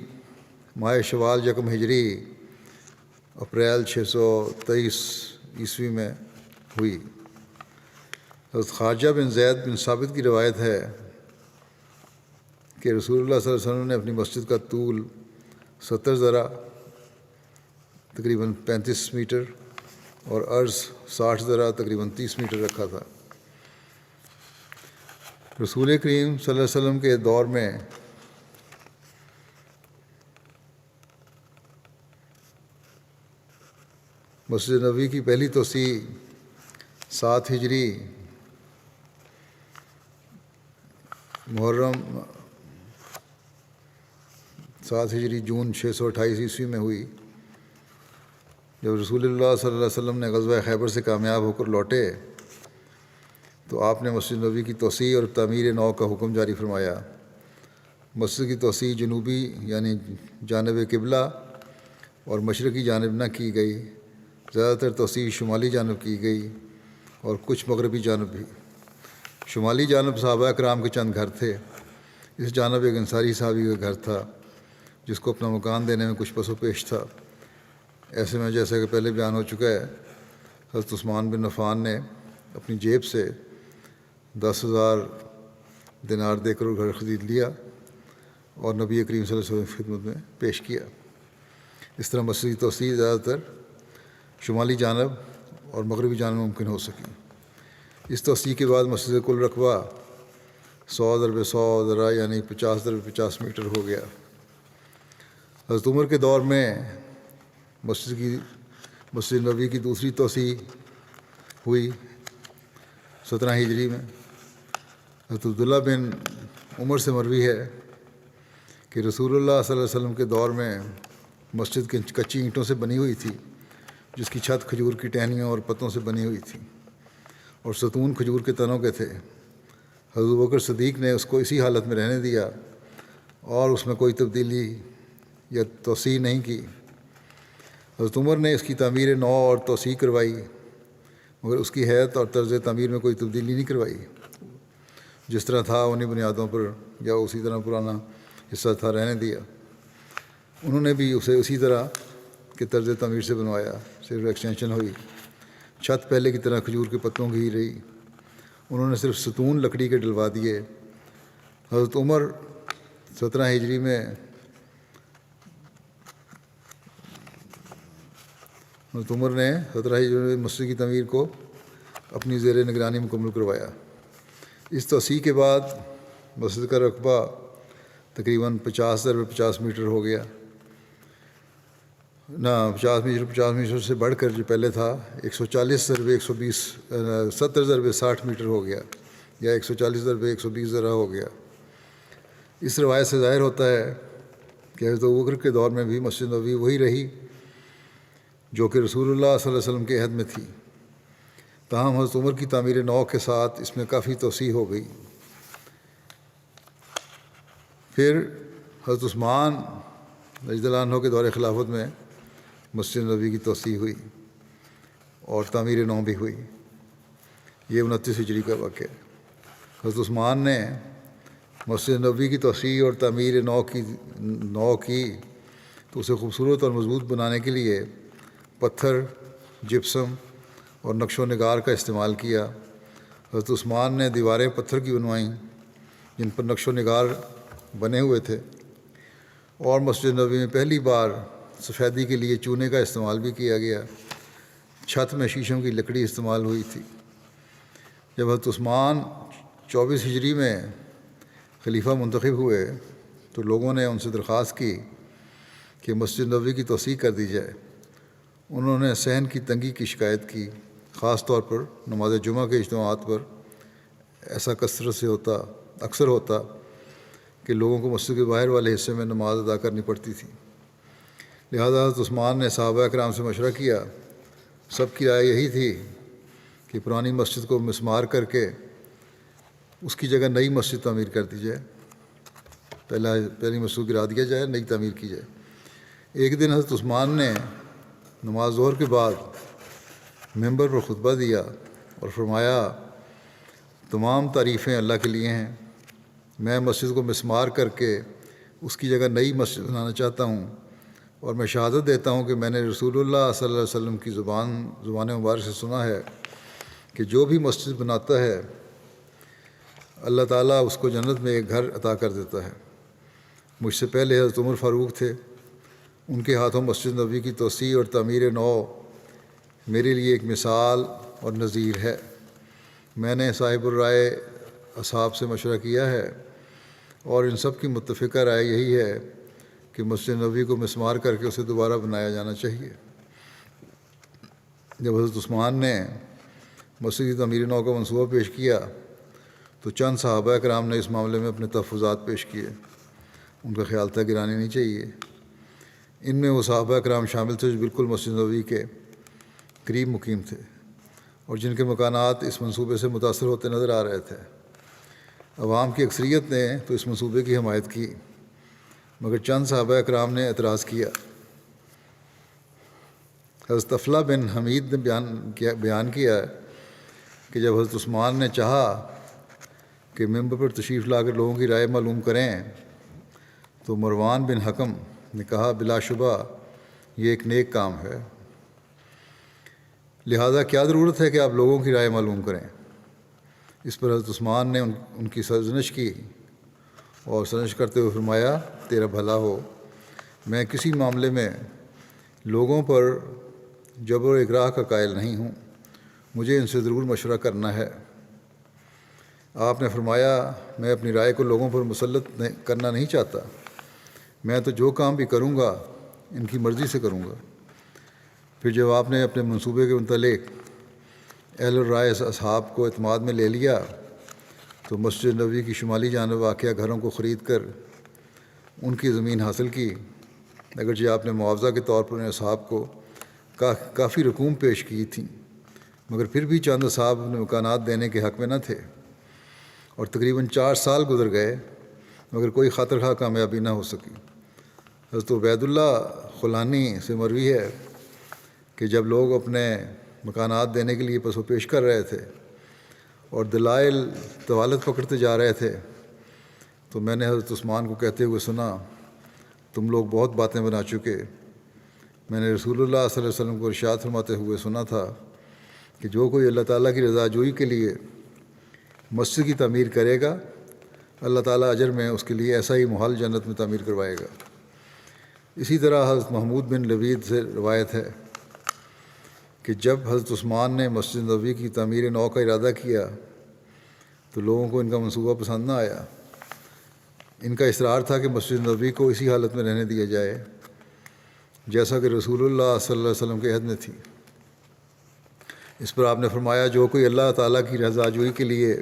ماہ شوال 1 ہجری اپریل 623 عیسوی میں ہوئی۔ حضرت خارجہ بن زید بن ثابت کی روایت ہے کہ رسول اللہ صلی اللہ علیہ وسلم نے اپنی مسجد کا طول 70 ذرا تقریباً 35 میٹر اور عرض 60 ذرا تقریباً 30 میٹر رکھا تھا۔ رسول کریم صلی اللہ علیہ وسلم کے دور میں مسجد نبوی کی پہلی توسیع 7 ہجری محرم 7 ہجری جون 628 عیسوی میں ہوئی، جب رسول اللہ صلی اللہ علیہ وسلم نے غزوہ خیبر سے کامیاب ہو کر لوٹے تو آپ نے مسجد نبوی کی توسیع اور تعمیر نو کا حکم جاری فرمایا۔ مسجد کی توسیع جنوبی یعنی جانب قبلہ اور مشرقی جانب نہ کی گئی، زیادہ تر توسیع شمالی جانب کی گئی اور کچھ مغربی جانب بھی۔ شمالی جانب صحابہ اکرام کے چند گھر تھے، اس جانب ایک انصاری صحابی کا گھر تھا جس کو اپنا مکان دینے میں کچھ پس و پیش تھا۔ ایسے میں جیسا کہ پہلے بیان ہو چکا ہے، حضرت عثمان بن عفان نے اپنی جیب سے 10,000 دینار دے کر گھر خرید لیا اور نبی کریم صلی اللہ علیہ وسلم کی خدمت میں پیش کیا۔ اس طرح مسجد کی توسیع زیادہ تر شمالی جانب اور مغربی جانب ممکن ہو سکی۔ اس توسیع کے بعد مسجد کا کل رقبہ 100x100 ذرا یعنی 50x50 میٹر ہو گیا۔ حضرت عمر کے دور میں مسجد نبوی کی دوسری توسیع ہوئی 17 ہجری میں۔ حضرت عبداللہ بن عمر سے مروی ہے کہ رسول اللہ صلی اللہ علیہ وسلم کے دور میں مسجد کچی اینٹوں سے بنی ہوئی تھی، جس کی چھت کھجور کی ٹہنیوں اور پتوں سے بنی ہوئی تھی اور ستون کھجور کے تنوں کے تھے۔ حضرت بکر صدیق نے اس کو اسی حالت میں رہنے دیا اور اس میں کوئی تبدیلی یا توسیع نہیں کی۔ حضرت عمر نے اس کی تعمیر نو اور توسیع کروائی، مگر اس کی حیت اور طرز تعمیر میں کوئی تبدیلی نہیں کروائی، جس طرح تھا انہی بنیادوں پر یا اسی طرح پرانا حصہ تھا رہنے دیا۔ انہوں نے بھی اسے اسی طرح کے طرز تعمیر سے بنوایا، صرف ایکسٹینشن ہوئی۔ چھت پہلے کی طرح کھجور کے پتوں کی ہی رہی، انہوں نے صرف ستون لکڑی کے ڈلوا دیے۔ حضرت عمر 17 ہجری میں مسجد کی تعمیر کو اپنی زیر نگرانی مکمل کروایا۔ اس توسیع کے بعد مسجد کا رقبہ تقریباً 50x50 میٹر ہو گیا۔ 50 میٹر سے بڑھ کر جو پہلے تھا 70x60 میٹر ہو گیا یا 140x120 ذرا ہو گیا۔ اس روایت سے ظاہر ہوتا ہے کہ حضرت ابوبکر کے دور میں بھی مسجد نبوی وہی رہی جو کہ رسول اللہ صلی اللہ علیہ وسلم کے عہد میں تھی، تاہم حضرت عمر کی تعمیر نو کے ساتھ اس میں کافی توسیع ہو گئی۔ پھر حضرت عثمان رضی اللہ عنہ کے دور خلافت میں مسجد نبوی کی توسیع ہوئی اور تعمیر نو بھی ہوئی۔ یہ 29 ہجری کا واقعہ ہے۔ حضرت عثمان نے مسجد نبوی کی توسیع اور تعمیر نو کی تو اسے خوبصورت اور مضبوط بنانے کے لیے پتھر، جپسم اور نقش و نگار کا استعمال کیا۔ حضرت عثمان نے دیواریں پتھر کی بنوائیں جن پر نقش و نگار بنے ہوئے تھے، اور مسجد نبوی میں پہلی بار سفیدی کے لیے چونے کا استعمال بھی کیا گیا۔ چھت میں شیشم کی لکڑی استعمال ہوئی تھی۔ جب حضرت عثمان 24 ہجری میں خلیفہ منتخب ہوئے تو لوگوں نے ان سے درخواست کی کہ مسجد نبوی کی توسیع کر دی جائے۔ انہوں نے صحن کی تنگی کی شکایت کی، خاص طور پر نماز جمعہ کے اجتماعات پر ایسا اکثر ہوتا کہ لوگوں کو مسجد کے باہر والے حصے میں نماز ادا کرنی پڑتی تھی۔ لہذا حضرت عثمان نے صحابہ اکرام سے مشورہ کیا۔ سب کی رائے یہی تھی کہ پرانی مسجد کو مسمار کر کے اس کی جگہ نئی مسجد تعمیر کر دی جائے، پہلی مسجد گرا دیا جائے، نئی تعمیر کی جائے۔ ایک دن حضرت عثمان نے نماز ظہر کے بعد ممبر پر خطبہ دیا اور فرمایا، تمام تعریفیں اللہ کے لیے ہیں، میں مسجد کو مسمار کر کے اس کی جگہ نئی مسجد بنانا چاہتا ہوں، اور میں شہادت دیتا ہوں کہ میں نے رسول اللہ صلی اللہ علیہ وسلم کی زبان مبارک سے سنا ہے کہ جو بھی مسجد بناتا ہے اللہ تعالیٰ اس کو جنت میں ایک گھر عطا کر دیتا ہے۔ مجھ سے پہلے حضرت عمر فاروق تھے، ان کے ہاتھوں مسجد نبوی کی توسیع اور تعمیر نو میرے لیے ایک مثال اور نظیر ہے۔ میں نے صاحب الرائے اصحاب سے مشورہ کیا ہے اور ان سب کی متفقہ رائے یہی ہے کہ مسجد نبوی کو مسمار کر کے اسے دوبارہ بنایا جانا چاہیے۔ جب حضرت عثمان نے مسجد کی تعمیر نو کا منصوبہ پیش کیا تو چند صحابہ کرام نے اس معاملے میں اپنے تحفظات پیش کیے۔ ان کا خیال تھا گرانی نہیں چاہیے۔ ان میں وہ صحابہ کرام شامل تھے جو بالکل مسجد نبوی کے قریب مقیم تھے اور جن کے مکانات اس منصوبے سے متاثر ہوتے نظر آ رہے تھے۔ عوام کی اکثریت نے تو اس منصوبے کی حمایت کی، مگر چند صحابہ اکرام نے اعتراض کیا۔ حضرت افلہ بن حمید نے بیان کیا کہ جب حضرت عثمان نے چاہا کہ ممبر پر تشریف لا کر لوگوں کی رائے معلوم کریں تو مروان بن حکم نے کہا بلا شبہ یہ ایک نیک کام ہے، لہذا کیا ضرورت ہے کہ آپ لوگوں کی رائے معلوم کریں۔ اس پر حضرت عثمان نے ان کی سرزنش کی اور سرزنش کرتے ہوئے فرمایا تیرا بھلا ہو، میں کسی معاملے میں لوگوں پر جبر و اکراہ کا قائل نہیں ہوں، مجھے ان سے ضرور مشورہ کرنا ہے۔ آپ نے فرمایا میں اپنی رائے کو لوگوں پر مسلط کرنا نہیں چاہتا، میں تو جو کام بھی کروں گا ان کی مرضی سے کروں گا۔ پھر جب آپ نے اپنے منصوبے کے متعلق اہل الرائے اصحاب کو اعتماد میں لے لیا تو مسجد نبوی کی شمالی جانب واقع گھروں کو خرید کر ان کی زمین حاصل کی، اگرچہ آپ نے معاوضہ کے طور پر ان اصحاب کو کافی رقوم پیش کی تھیں، مگر پھر بھی چند اصحاب اپنے مکانات دینے کے حق میں نہ تھے، اور تقریباً 4 سال گزر گئے مگر کوئی خاطر خواہ کامیابی نہ ہو سکی۔ حضرت عبید اللہ خلانی سے مروی ہے کہ جب لوگ اپنے مکانات دینے کے لیے پس و پیش کر رہے تھے اور دلائل طوالت پکڑتے جا رہے تھے تو میں نے حضرت عثمان کو کہتے ہوئے سنا تم لوگ بہت باتیں بنا چکے، میں نے رسول اللہ صلی اللہ علیہ وسلم کو ارشاد فرماتے ہوئے سنا تھا کہ جو کوئی اللہ تعالیٰ کی رضا جوئی کے لیے مسجد کی تعمیر کرے گا اللہ تعالیٰ اجر میں اس کے لیے ایسا ہی محل جنت میں تعمیر کروائے گا۔ اسی طرح حضرت محمود بن لبید سے روایت ہے کہ جب حضرت عثمان نے مسجد نبوی کی تعمیر نو کا ارادہ کیا تو لوگوں کو ان کا منصوبہ پسند نہ آیا۔ ان کا اصرار تھا کہ مسجد نبوی کو اسی حالت میں رہنے دیا جائے جیسا کہ رسول اللہ صلی اللہ علیہ وسلم کے عہد میں تھی۔ اس پر آپ نے فرمایا جو کوئی اللہ تعالیٰ کی رضا جوئی کے لیے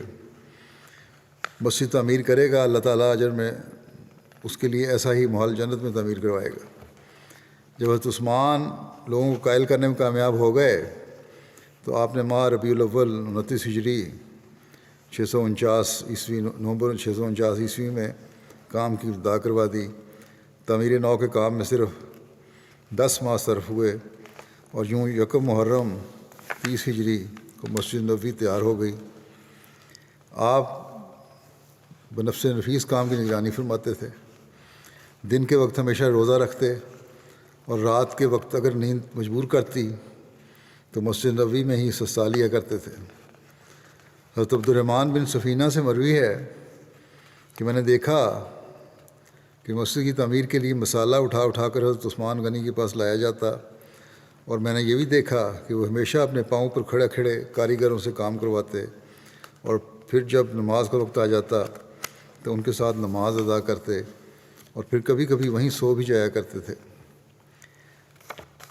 مسجد تعمیر کرے گا اللہ تعالیٰ اجر میں اس کے لیے ایسا ہی محل جنت میں تعمیر کروائے گا۔ جب حضرت عثمان لوگوں کو قائل کرنے میں کامیاب ہو گئے تو آپ نے ماہ ربیع الاول 29 ہجری 649 عیسوی نومبر 649 عیسوی میں کام کی ابتدا کروا دی۔ تعمیر نو کے کام میں صرف 10 ماہ صرف ہوئے اور یوں 1 محرم 30 ہجری کو مسجد نبوی تیار ہو گئی۔ آپ بنفس نفیس کام کی نگرانی فرماتے تھے، دن کے وقت ہمیشہ روزہ رکھتے اور رات کے وقت اگر نیند مجبور کرتی تو مسجد نبوی میں ہی سستا لیا کرتے تھے۔ حضرت عبد الرحمن بن سفینہ سے مروی ہے کہ میں نے دیکھا کہ مسجد کی تعمیر کے لیے مسالہ اٹھا اٹھا کر حضرت عثمان غنی کے پاس لایا جاتا، اور میں نے یہ بھی دیکھا کہ وہ ہمیشہ اپنے پاؤں پر کھڑے کھڑے کاریگروں سے کام کرواتے، اور پھر جب نماز کا وقت آ جاتا تو ان کے ساتھ نماز ادا کرتے، اور پھر کبھی کبھی وہیں سو بھی جایا کرتے تھے۔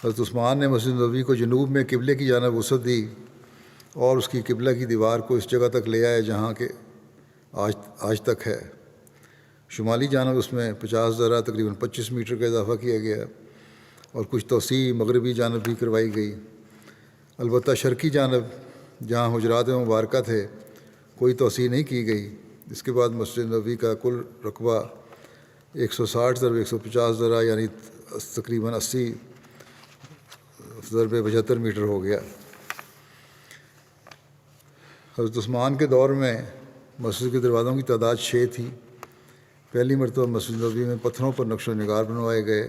حضرت عثمان نے مسجد نبوی کو جنوب میں قبلے کی جانب وسعت دی اور اس کی قبلہ کی دیوار کو اس جگہ تک لے آئے جہاں کہ آج تک ہے۔ شمالی جانب اس میں 50 ذرا تقریباً 25 میٹر کا اضافہ کیا گیا اور کچھ توسیع مغربی جانب بھی کروائی گئی۔ البتہ شرقی جانب جہاں حجرات مبارکہ تھے کوئی توسیع نہیں کی گئی۔ اس کے بعد مسجد نبوی کا کل رقبہ 160 ضرب 150 ذرا یعنی تقریباً 80 ضرب 75 میٹر ہو گیا۔ حضرت عثمان کے دور میں مسجد کے دروازوں کی تعداد 6 تھی۔ پہلی مرتبہ مسجد نبوی میں پتھروں پر نقش و نگار بنوائے گئے،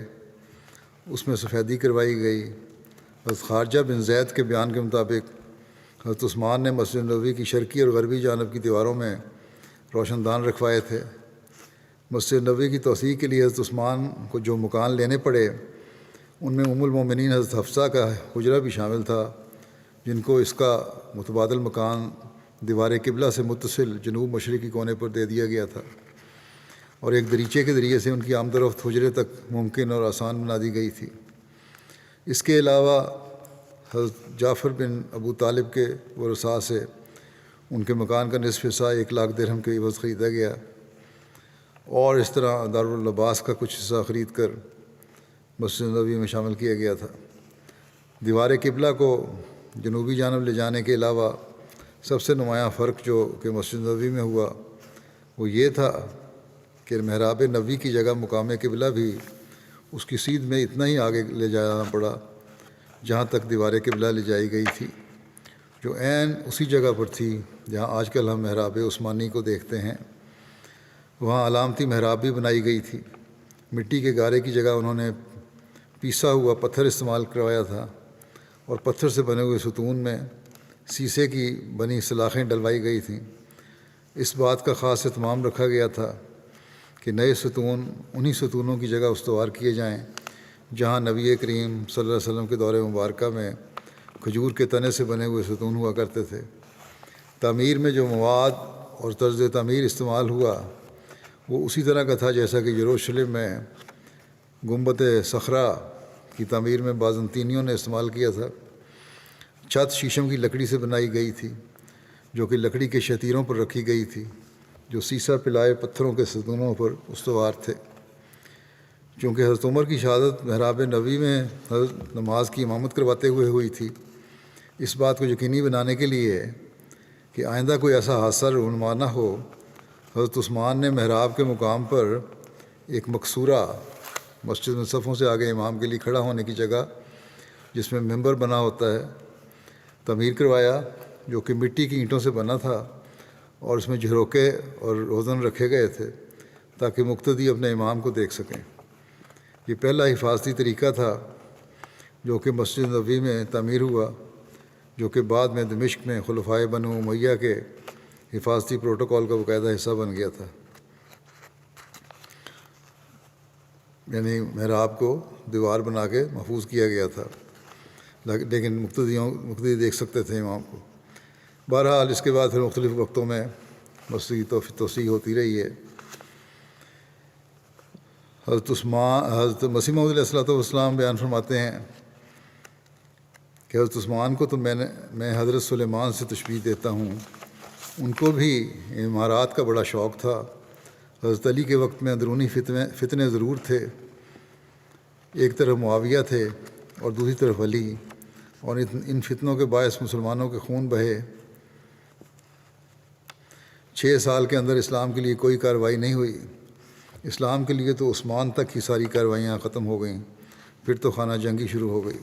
اس میں سفیدی کروائی گئی۔ حضرت خارجہ بن زید کے بیان کے مطابق حضرت عثمان نے مسجد نبوی کی شرقی اور غربی جانب کی دیواروں میں روشن دان رکھوائے تھے۔ مسجد نبوی کی توسیع کے لیے حضرت عثمان کو جو مکان لینے پڑے ان میں ام المومنین حضرت حفصہ کا حجرہ بھی شامل تھا، جن کو اس کا متبادل مکان دیوار قبلہ سے متصل جنوب مشرقی کونے پر دے دیا گیا تھا، اور ایک دریچے کے ذریعے سے ان کی آمد و رفت حجرے تک ممکن اور آسان بنا دی گئی تھی۔ اس کے علاوہ حضرت جعفر بن ابو طالب کے ورثاء سے ان کے مکان کا نصف حصہ 1 لاکھ درہم کے عوض خریدا گیا، اور اس طرح داراللباس کا کچھ حصہ خرید کر مسجد نبوی میں شامل کیا گیا تھا۔ دیوار قبلہ کو جنوبی جانب لے جانے کے علاوہ سب سے نمایاں فرق جو کہ مسجد نبوی میں ہوا وہ یہ تھا کہ محراب نبوی کی جگہ مقام قبلہ بھی اس کی سیدھ میں اتنا ہی آگے لے جانا پڑا جہاں تک دیوار قبلہ لے جائی گئی تھی، جو عین اسی جگہ پر تھی جہاں آج کل ہم محراب عثمانی کو دیکھتے ہیں۔ وہاں علامتی محراب بھی بنائی گئی تھی۔ مٹی کے گارے کی جگہ انہوں نے پیسا ہوا پتھر استعمال کروایا تھا، اور پتھر سے بنے ہوئے ستون میں سیسے کی بنی سلاخیں ڈلوائی گئی تھیں۔ اس بات کا خاص اہتمام رکھا گیا تھا کہ نئے ستون انہی ستونوں کی جگہ استوار کیے جائیں جہاں نبی کریم صلی اللہ علیہ وسلم کے دور مبارکہ میں کھجور کے تنے سے بنے ہوئے ستون ہوا کرتے تھے۔ تعمیر میں جو مواد اور طرز تعمیر استعمال ہوا وہ اسی طرح کا تھا جیسا کہ یروشلم میں گنبد صخرہ کی تعمیر میں بازنطینیوں نے استعمال کیا تھا۔ چھت شیشم کی لکڑی سے بنائی گئی تھی جو کہ لکڑی کے شتیروں پر رکھی گئی تھی، جو سیسا پلائے پتھروں کے ستونوں پر استوار تھے۔ چونکہ حضرت عمر کی شہادت محراب نبوی میں حضرت نماز کی امامت کرواتے ہوئے ہوئی تھی، اس بات کو یقینی بنانے کے لیے کہ آئندہ کوئی ایسا حادثہ رونما نہ ہو، حضرت عثمان نے محراب کے مقام پر ایک مقصورہ مسجد میں صفوں سے آگے امام کے لیے کھڑا ہونے کی جگہ، جس میں ممبر بنا ہوتا ہے، تعمیر کروایا، جو کہ مٹی کی اینٹوں سے بنا تھا، اور اس میں جھروکے اور روزن رکھے گئے تھے تاکہ مقتدی اپنے امام کو دیکھ سکیں۔ یہ پہلا حفاظتی طریقہ تھا جو کہ مسجد نبوی میں تعمیر ہوا، جو کہ بعد میں دمشق میں خلفائے بنو امیہ کے حفاظتی پروٹوکول کا باقاعدہ حصہ بن گیا تھا۔ یعنی محراب کو دیوار بنا کے محفوظ کیا گیا تھا، لیکن مقتدی دیکھ سکتے تھے امام کو۔ بہرحال اس کے بعد پھر مختلف وقتوں میں مسجد کی توسیع ہوتی رہی ہے۔ حضرت مسیح موعود علیہ الصلوۃ والسلام بیان فرماتے ہیں کہ حضرت عثمان کو تو میں حضرت سلیمان سے تشبیہ دیتا ہوں، ان کو بھی عمارات کا بڑا شوق تھا۔ حضرت علی کے وقت میں اندرونی فتنے ضرور تھے، ایک طرف معاویہ تھے اور دوسری طرف علی، اور ان فتنوں کے باعث مسلمانوں کے خون بہے۔ 6 سال کے اندر اسلام کے لیے کوئی کارروائی نہیں ہوئی۔ اسلام کے لیے تو عثمان تک ہی ساری کارروائیاں ختم ہو گئیں، پھر تو خانہ جنگی شروع ہو گئی۔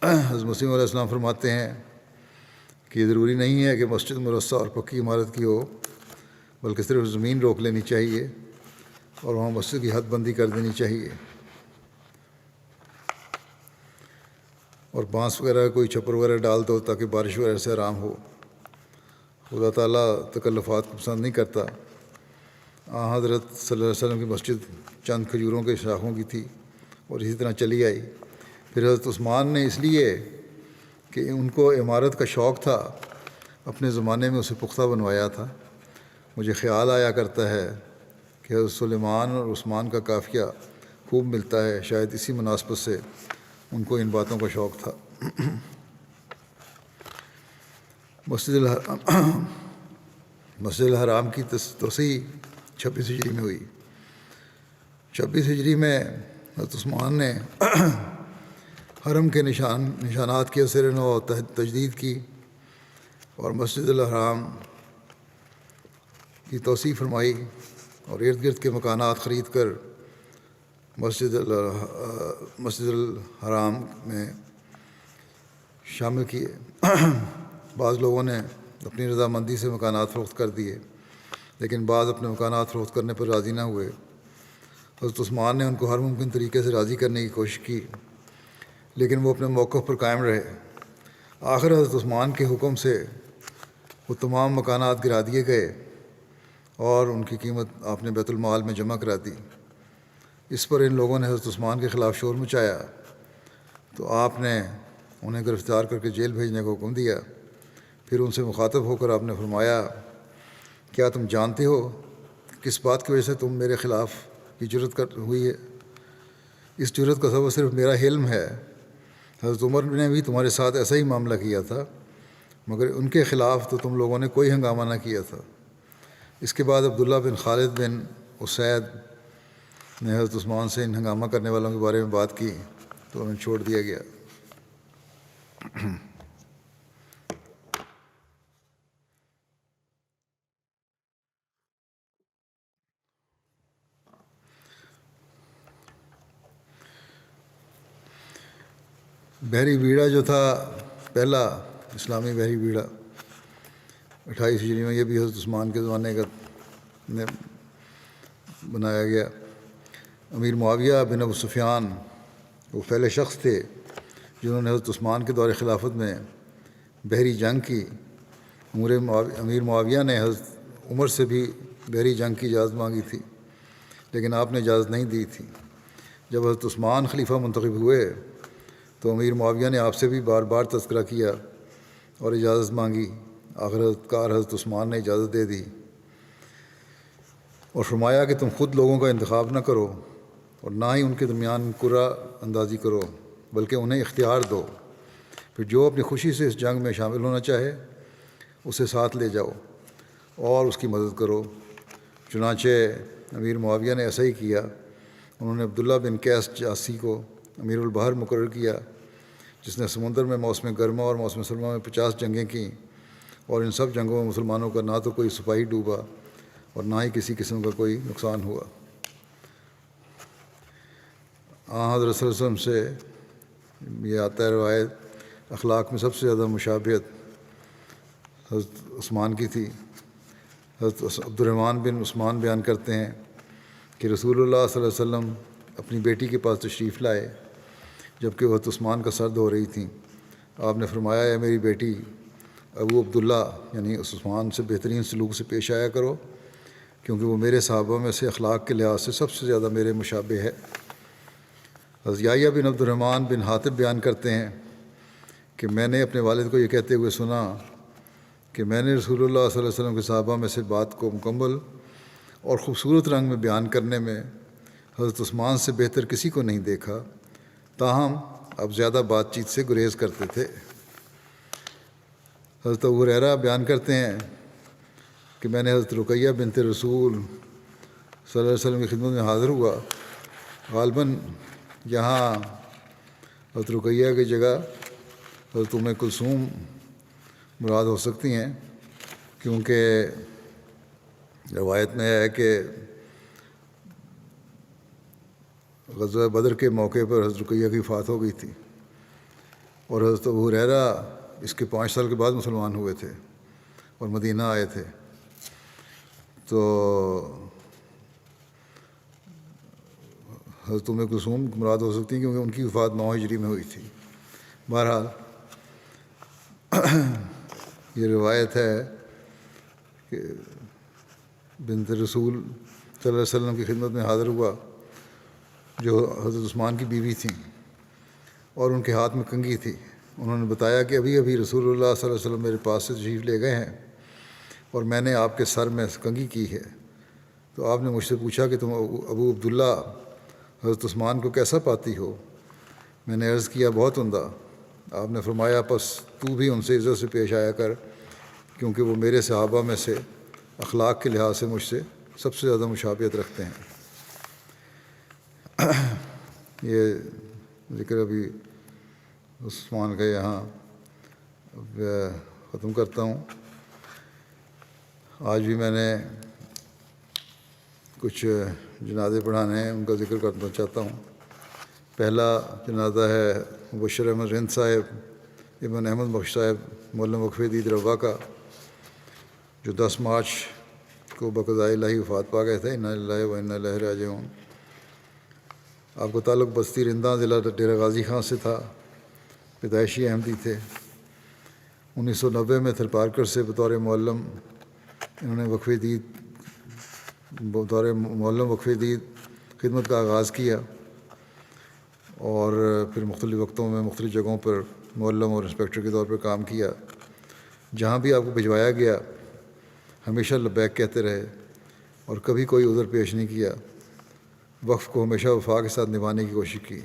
حضرت مسیح علیہ السلام فرماتے ہیں کہ یہ ضروری نہیں ہے کہ مسجد مرصع اور پکی عمارت کی ہو، بلکہ صرف زمین روک لینی چاہیے اور وہاں مسجد کی حد بندی کر دینی چاہیے، اور بانس وغیرہ کوئی چھپر وغیرہ ڈال دو تاکہ بارش وغیرہ سے آرام ہو۔ خدا تعالیٰ تکلفات کو پسند نہیں کرتا۔ حضرت صلی اللہ علیہ وسلم کی مسجد چند کھجوروں کے شاخوں کی تھی اور اسی طرح چلی آئی۔ پھر حضرت عثمان نے اس لیے کہ ان کو عمارت کا شوق تھا اپنے زمانے میں اسے پختہ بنوایا تھا۔ مجھے خیال آیا کرتا ہے کہ حضرت سلیمان اور عثمان کا قافیہ خوب ملتا ہے، شاید اسی مناسبت سے ان کو ان باتوں کا شوق تھا۔ مسجد الحرام کی توسیع 26 ہجری میں ہوئی۔ 26 ہجری میں حضرت عثمان نے حرم کے نشانات کی اثر نو تجدید کی اور مسجد الحرام کی توسیع فرمائی اور ارد گرد کے مکانات خرید کر مسجد الحرام میں شامل کیے۔ بعض لوگوں نے اپنی رضامندی سے مکانات فروخت کر دیے، لیکن بعض اپنے مکانات فروخت کرنے پر راضی نہ ہوئے۔ حضرت عثمان نے ان کو ہر ممکن طریقے سے راضی کرنے کی کوشش کی، لیکن وہ اپنے موقف پر قائم رہے۔ آخر حضرت عثمان کے حکم سے وہ تمام مکانات گرا دیے گئے اور ان کی قیمت آپ نے بیت المال میں جمع کرا دی۔ اس پر ان لوگوں نے حضرت عثمان کے خلاف شور مچایا تو آپ نے انہیں گرفتار کر کے جیل بھیجنے کا حکم دیا۔ پھر ان سے مخاطب ہو کر آپ نے فرمایا، کیا تم جانتے ہو کس بات کی وجہ سے تم میرے خلاف یہ جرأت ہوئی ہے؟ اس جرأت کا سبب صرف میرا حلم ہے۔ حضرت عمر نے بھی تمہارے ساتھ ایسا ہی معاملہ کیا تھا، مگر ان کے خلاف تو تم لوگوں نے کوئی ہنگامہ نہ کیا تھا۔ اس کے بعد عبداللہ بن خالد بن اسید نے حضرت عثمان سے ان ہنگامہ کرنے والوں کے بارے میں بات کی تو انہیں چھوڑ دیا گیا۔ بحری بیڑا جو تھا پہلا اسلامی بحری بیڑا 28 ہجری میں، یہ بھی حضرت عثمان کے زمانے کا بنایا گیا۔ امیر معاویہ بن ابو سفیان وہ پہلے شخص تھے جنہوں نے حضرت عثمان کے دور خلافت میں بحری جنگ کی۔ امیر معاویہ نے حضرت عمر سے بھی بحری جنگ کی اجازت مانگی تھی، لیکن آپ نے اجازت نہیں دی تھی۔ جب حضرت عثمان خلیفہ منتخب ہوئے تو امیر معاویہ نے آپ سے بھی بار بار تذکرہ کیا اور اجازت مانگی۔ آخر حضرت عثمان نے اجازت دے دی اور فرمایا کہ تم خود لوگوں کا انتخاب نہ کرو اور نہ ہی ان کے درمیان قرعہ اندازی کرو، بلکہ انہیں اختیار دو، پھر جو اپنی خوشی سے اس جنگ میں شامل ہونا چاہے اسے ساتھ لے جاؤ اور اس کی مدد کرو۔ چنانچہ امیر معاویہ نے ایسا ہی کیا۔ انہوں نے عبداللہ بن قیس جاسی کو امیر البحر مقرر کیا، جس نے سمندر میں موسم گرما اور موسم سرما میں 50 جنگیں کیں، اور ان سب جنگوں میں مسلمانوں کا نہ تو کوئی سپاہی ڈوبا اور نہ ہی کسی قسم کا کوئی نقصان ہوا۔ حضرت صلی اللہ علیہ وسلم سے یہ آتا ہے روایت، اخلاق میں سب سے زیادہ مشابہت حضرت عثمان کی تھی۔ حضرت عبد الرحمن بن عثمان بیان کرتے ہیں کہ رسول اللہ صلی اللہ علیہ وسلم اپنی بیٹی کے پاس تشریف لائے جب کہ حضرت عثمان کا سرد ہو رہی تھیں۔ آپ نے فرمایا، اے میری بیٹی، ابو عبداللہ یعنی عثمان سے بہترین سلوک سے پیش آیا کرو، کیونکہ وہ میرے صحابہ میں سے اخلاق کے لحاظ سے سب سے زیادہ میرے مشابہ ہے۔ حضرت یحییٰ بن عبد الرحمن بن حاتب بیان کرتے ہیں کہ میں نے اپنے والد کو یہ کہتے ہوئے سنا کہ میں نے رسول اللہ صلی اللہ علیہ وسلم کے صحابہ میں سے بات کو مکمل اور خوبصورت رنگ میں بیان کرنے میں حضرت عثمان سے بہتر کسی کو نہیں دیکھا، تاہم اب زیادہ بات چیت سے گریز کرتے تھے۔ حضرت ابو ہریرہ بیان کرتے ہیں کہ میں نے حضرت رقیہ بنت رسول صلی اللہ علیہ وسلم کی خدمت میں حاضر ہوا۔ غالباً یہاں حضرت رقیہ کی جگہ حضرت ام کلثوم مراد ہو سکتی ہیں، کیونکہ روایت میں ہے کہ غزوہ بدر کے موقع پر حضرت رقیہ کی وفات ہو گئی تھی، اور حضرت ابو ہریرہ اس کے 5 سال کے بعد مسلمان ہوئے تھے اور مدینہ آئے تھے۔ تو حضرت ام کلثوم مراد ہو سکتی ہیں کیونکہ ان کی وفات 9 ہجری میں ہوئی تھی۔ بہرحال یہ روایت ہے کہ بنت رسول صلی اللہ علیہ وسلم کی خدمت میں حاضر ہوا جو حضرت عثمان کی بیوی تھیں، اور ان کے ہاتھ میں کنگھی تھی۔ انہوں نے بتایا کہ ابھی ابھی رسول اللہ صلی اللہ علیہ وسلم میرے پاس سے تشریف لے گئے ہیں اور میں نے آپ کے سر میں کنگھی کی ہے۔ تو آپ نے مجھ سے پوچھا کہ تم ابو عبداللہ حضرت عثمان کو کیسا پاتی ہو؟ میں نے عرض کیا، بہت عمدہ۔ آپ نے فرمایا، پس تو بھی ان سے عزت سے پیش آیا کر، کیونکہ وہ میرے صحابہ میں سے اخلاق کے لحاظ سے مجھ سے سب سے زیادہ مشابہت رکھتے ہیں۔ یہ ذکر ابھی عثمان کا یہاں ختم کرتا ہوں۔ آج بھی میں نے کچھ جنازے پڑھانے ہیں، ان کا ذکر کرنا چاہتا ہوں۔ پہلا جنازہ ہے مبشر احمد رند صاحب ابن احمد بخش صاحب مولم وقف دید روا کا، جو 10 مارچ کو بقضاء الہی وفات پا گئے تھے۔ انا للہ و انا الیہ راجعون۔ آپ کا تعلق بستی رنداں ضلع ڈیرہ غازی خان سے تھا، پیدائشی احمدی تھے۔ 1990 میں تھرپارکر سے بطور معلم انہوں نے بطور معلم وقف دید خدمت کا آغاز کیا، اور پھر مختلف وقتوں میں مختلف جگہوں پر معلم اور انسپیکٹر کے طور پر کام کیا۔ جہاں بھی آپ کو بھجوایا گیا ہمیشہ لبیک کہتے رہے اور کبھی کوئی عذر پیش نہیں کیا۔ وقف کو ہمیشہ وفا کے ساتھ نبھانے کی کوشش کی۔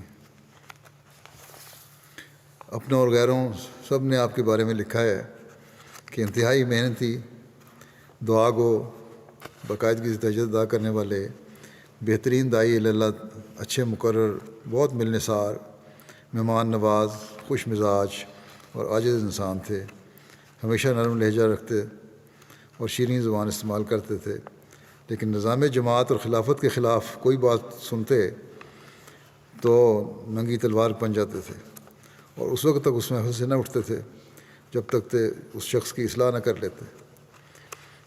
اپنوں اور غیروں سب نے آپ کے بارے میں لکھا ہے کہ انتہائی محنتی، دعا گو، باقاعدگی سے تہجد ادا کرنے والے، بہترین داعی اللہ، اچھے مقرر، بہت ملنسار، مہمان نواز، خوش مزاج اور عاجز انسان تھے۔ ہمیشہ نرم لہجہ رکھتے اور شیریں زبان استعمال کرتے تھے، لیکن نظام جماعت اور خلافت کے خلاف کوئی بات سنتے تو ننگی تلوار بن جاتے تھے اور اس وقت تک اس محفل سے نہ اٹھتے تھے جب تک کہ اس شخص کی اصلاح نہ کر لیتے۔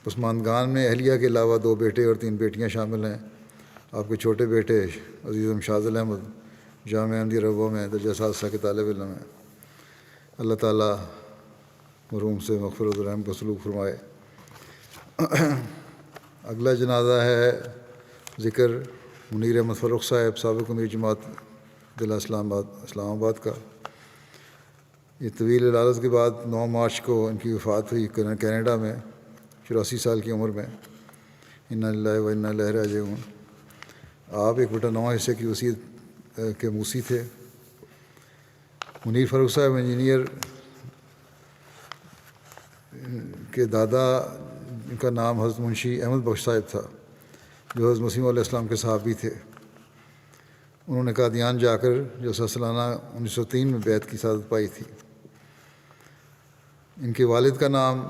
پسماندگان میں اہلیہ کے علاوہ 2 بیٹے اور 3 بیٹیاں شامل ہیں۔ آپ کے چھوٹے بیٹے عزیزم شاذل احمد جامعہ احمدیہ ربوہ میں درجہ ثالثہ کے طالب علم ہیں۔ اللہ تعالیٰ مرحوم سے مغفرت و رحم کا سلوک فرمائے۔ اگلا جنازہ ہے ذکر منیر احمد فروخ صاحب، سابق امیر جماعت ضلع اسلام آباد کا۔ یہ طویل علالت کے بعد 9 مارچ کو ان کی وفات ہوئی کینیڈا میں 84 سال کی عمر میں۔ انا للہ و انا الیہ راجعون۔ آپ 1/9 حصے کی وصیت کے موسی تھے۔ منیر فروخ صاحب انجینئر کے دادا کا نام حضرت منشی احمد بخش صاحب تھا جو حضرت مسیح علیہ السلام کے صحابی تھے۔ انہوں نے قادیان جا کر جلسہ سالانہ 1903 میں بیعت کی سعادت پائی تھی۔ ان کے والد کا نام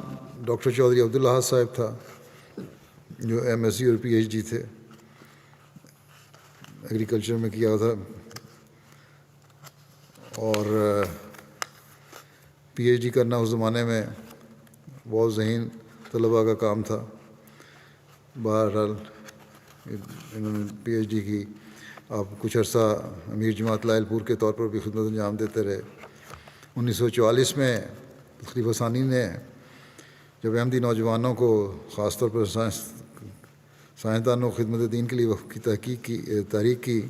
ڈاکٹر چودھری عبداللہ صاحب تھا جو MSc اور PhD تھے، ایگریکلچر میں کیا تھا، اور PhD کرنا اس زمانے میں بہت ذہین طلباء کا کام تھا۔ بہرحال انہوں نے PhD کی۔ آپ کچھ عرصہ امیر جماعت لائل پور کے طور پر بھی خدمت انجام دیتے رہے۔ 1944 میں خلیفہ ثانی نے جب احمدی نوجوانوں کو خاص طور پر سائنسدانوں خدمت دین کے لیے وقف کی تحریک کی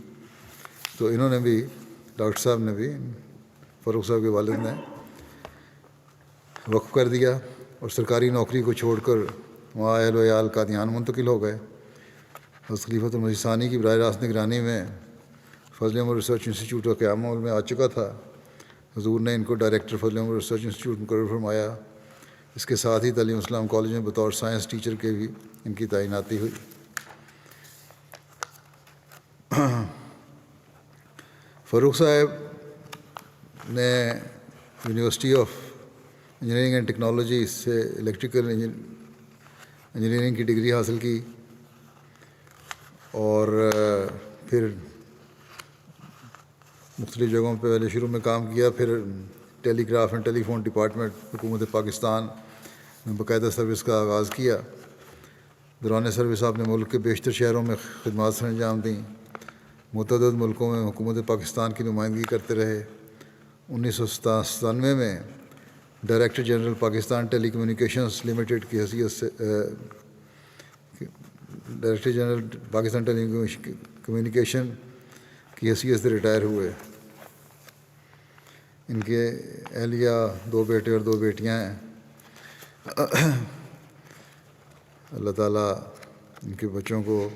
تو انہوں نے بھی، ڈاکٹر صاحب نے بھی، فاروق صاحب کے والد نے وقف کر دیا اور سرکاری نوکری کو چھوڑ کر وہاں اہل و عیال قادیان منتقل ہو گئے۔ حضرت خلیفۃ المسیح ثانی کی براہ راست نگرانی میں فضل عمر ریسرچ انسٹیٹیوٹ کا قیام عمل میں آ چکا تھا۔ حضور نے ان کو ڈائریکٹر فضل عمر ریسرچ انسٹیٹیوٹ مقرر فرمایا۔ اس کے ساتھ ہی تعلیم اسلام کالج میں بطور سائنس ٹیچر کے بھی ان کی تعیناتی ہوئی۔ فاروق صاحب نے university of engineering and technology سے الیکٹریکل انجینئرنگ کی ڈگری حاصل کی اور پھر مختلف جگہوں پہ پہلے شروع میں کام کیا، پھر telegraph and telephone department حکومت پاکستان میں باقاعدہ سروس کا آغاز کیا۔ دوران سروس آپ نے ملک کے بیشتر شہروں میں خدمات سر انجام دیں۔ متعدد ملکوں میں حکومت پاکستان کی نمائندگی کرتے رہے۔ 1997 میں ڈائریکٹر جنرل پاکستان ٹیلی کمیونیکیشنز لمیٹڈ کی حیثیت سے ڈائریکٹر جنرل پاکستان ٹیلی کمیونیکیشن کی حیثیت سے ریٹائر ہوئے۔ ان کے اہلیہ 2 بیٹے اور 2 بیٹیاں ہیں۔ اللہ تعالیٰ ان کے بچوں کو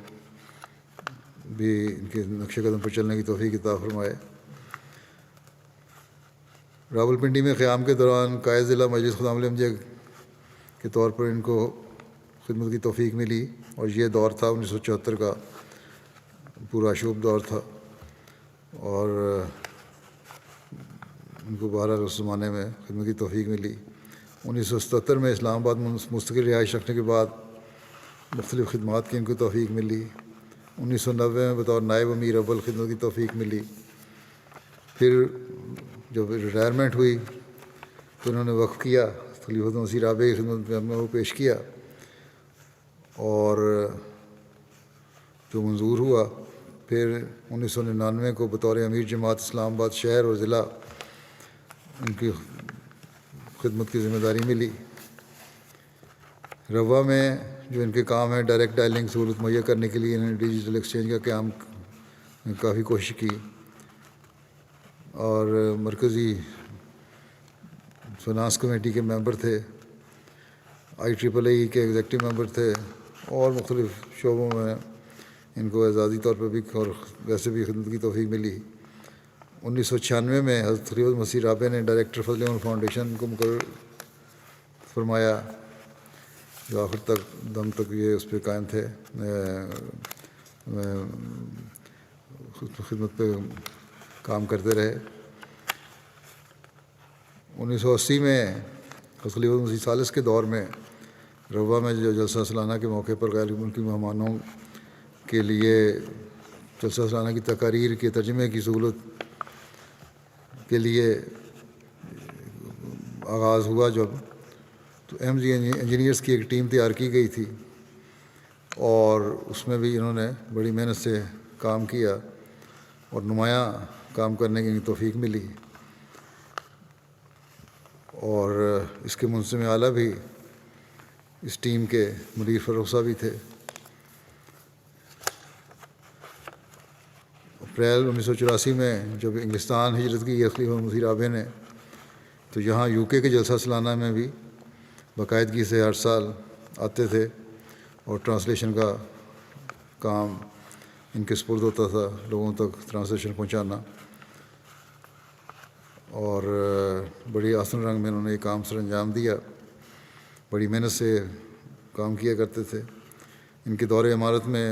بھی ان کے نقش قدم پر چلنے کی توفیق عطا فرمائے۔ راولپنڈی میں قیام کے دوران قائد ضلع مجلس خدام احمدیہ کے طور پر ان کو خدمت کی توفیق ملی، اور یہ دور تھا 1974 کا پورا شوب دور تھا، اور ان کو بہرحال اس زمانے میں خدمت کی توفیق ملی۔ 1977 میں اسلام آباد مستقل رہائش رکھنے کے بعد مختلف خدمات کی ان کو توفیق ملی۔ 1990 میں بطور نائب امیر اول خدمت کی توفیق ملی۔ پھر جب ریٹائرمنٹ ہوئی تو انہوں نے وقف کیا، خلیفۃ المسیح رابع کی خدمت میں اپنا وہ پیش کیا، اور جو منظور ہوا۔ پھر 1999 کو بطور امیر جماعت اسلام آباد شہر اور ضلع ان کی خدمت کی ذمہ داری ملی۔ روا میں جو ان کے کام ہے ڈائریکٹ ڈائلنگ سہولت مہیا کرنے کے لیے انہوں نے ڈیجیٹل ایکسچینج کا قیام کافی کوشش کی، اور مرکزی فنانس کمیٹی کے ممبر تھے، IEEE کے ایگزیکٹو ممبر تھے، اور مختلف شعبوں میں ان کو اعزازی طور پر بھی اور ویسے بھی خدمت کی توفیق ملی۔ 1996 میں حضرت خلیفۃ المسیح رابع نے ڈائریکٹر فضل عمر فاؤنڈیشن کو مقرر فرمایا، جو آخر تک دم تک یہ اس پہ قائم تھے، خدمت پہ کام کرتے رہے۔ 1980 میں خلیفۃ المسیح ثالث کے دور میں روا میں جو جلسہ سالانہ کے موقع پر غیر ملکی مہمانوں کے لیے جلسہ سالانہ کی تقاریر کے ترجمے کی سہولت کے لیے آغاز ہوا جب، تو ایم جی انجینئرس کی ایک ٹیم تیار کی گئی تھی، اور اس میں بھی انہوں نے بڑی محنت سے کام کیا اور نمایاں کام کرنے کی توفیق ملی. اور اس کے منظم اعلیٰ بھی اس ٹیم کے مدیر فروخ صاحب بھی تھے. اپریل 1984 میں جب انگلستان ہجرت کی خلیفہ مسیح رابع نے، تو یہاں یو کے جلسہ سالانہ میں بھی باقاعدگی سے ہر سال آتے تھے اور ٹرانسلیشن کا کام ان کے سپرد ہوتا تھا، لوگوں تک ٹرانسلیشن پہنچانا. اور بڑی آسن رنگ میں انہوں نے یہ کام سر انجام دیا، بڑی محنت سے کام کیا کرتے تھے. ان کے دور امارت میں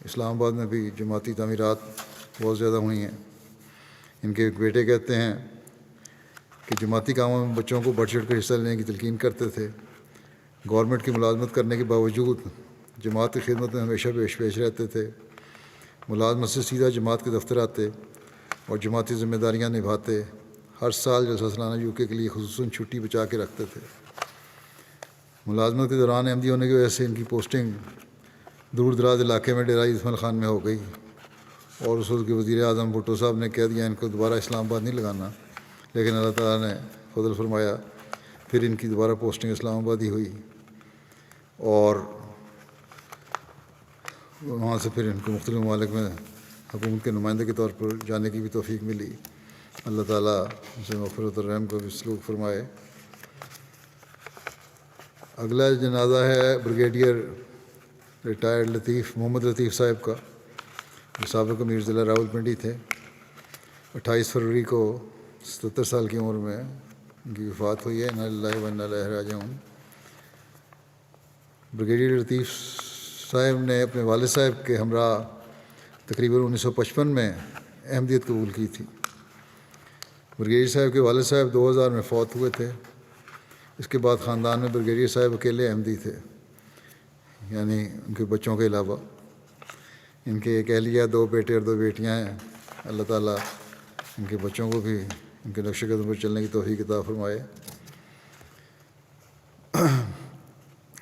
اسلام آباد میں بھی جماعتی تعمیرات بہت زیادہ ہوئی ہیں. ان کے ایک بیٹے کہتے ہیں کہ جماعتی کاموں میں بچوں کو بڑھ چڑھ کر حصہ لینے کی تلقین کرتے تھے. گورنمنٹ کی ملازمت کرنے کے باوجود جماعت کی خدمت میں ہمیشہ پیش رہتے تھے. ملازمت سے سیدھا جماعت کے دفتر آتے اور جماعتی ذمہ داریاں نبھاتے. ہر سال جلسہ سالانہ یو کے لیے خصوصاً چھٹی بچا کے رکھتے تھے. ملازمت کے دوران احمدی ہونے کی وجہ سے ان کی پوسٹنگ دور دراز علاقے میں ڈیرہ عثمان خان میں ہو گئی، اور اس وقت کے وزیر اعظم بھٹو صاحب نے کہہ دیا ان کو دوبارہ اسلام آباد نہیں لگانا، لیکن اللہ تعالیٰ نے فضل فرمایا، پھر ان کی دوبارہ پوسٹنگ اسلام آباد ہی ہوئی، اور وہاں سے پھر ان کو مختلف ممالک میں حکومت کے نمائندے کے طور پر جانے کی بھی توفیق ملی. اللہ تعالیٰ ان سے مغفرت اور رحم کو بھی سلوک فرمائے. اگلا جنازہ ہے بریگیڈیئر ریٹائرڈ محمد لطیف صاحب کا، جو سابق امیر ضلع راولپنڈی تھے. 28 فروری کو 77 سال کی عمر میں ان کی وفات ہوئی ہے. انا للہ و انا الیہ راجعون. بریگیڈیئر لطیف صاحب نے اپنے والد صاحب کے ہمراہ تقریباً 1955 میں احمدیت قبول کی تھی. بریگیڈیئر صاحب کے والد صاحب 2000 میں فوت ہوئے تھے. اس کے بعد خاندان میں بریگیڈیئر صاحب اکیلے احمدی تھے، یعنی ان کے بچوں کے علاوہ. ان کے ایک اہلیہ، 2 بیٹے اور 2 بیٹیاں ہیں. اللہ تعالیٰ ان کے بچوں کو بھی ان کے نقش قدم پر چلنے کی توفیق عطا فرمائے.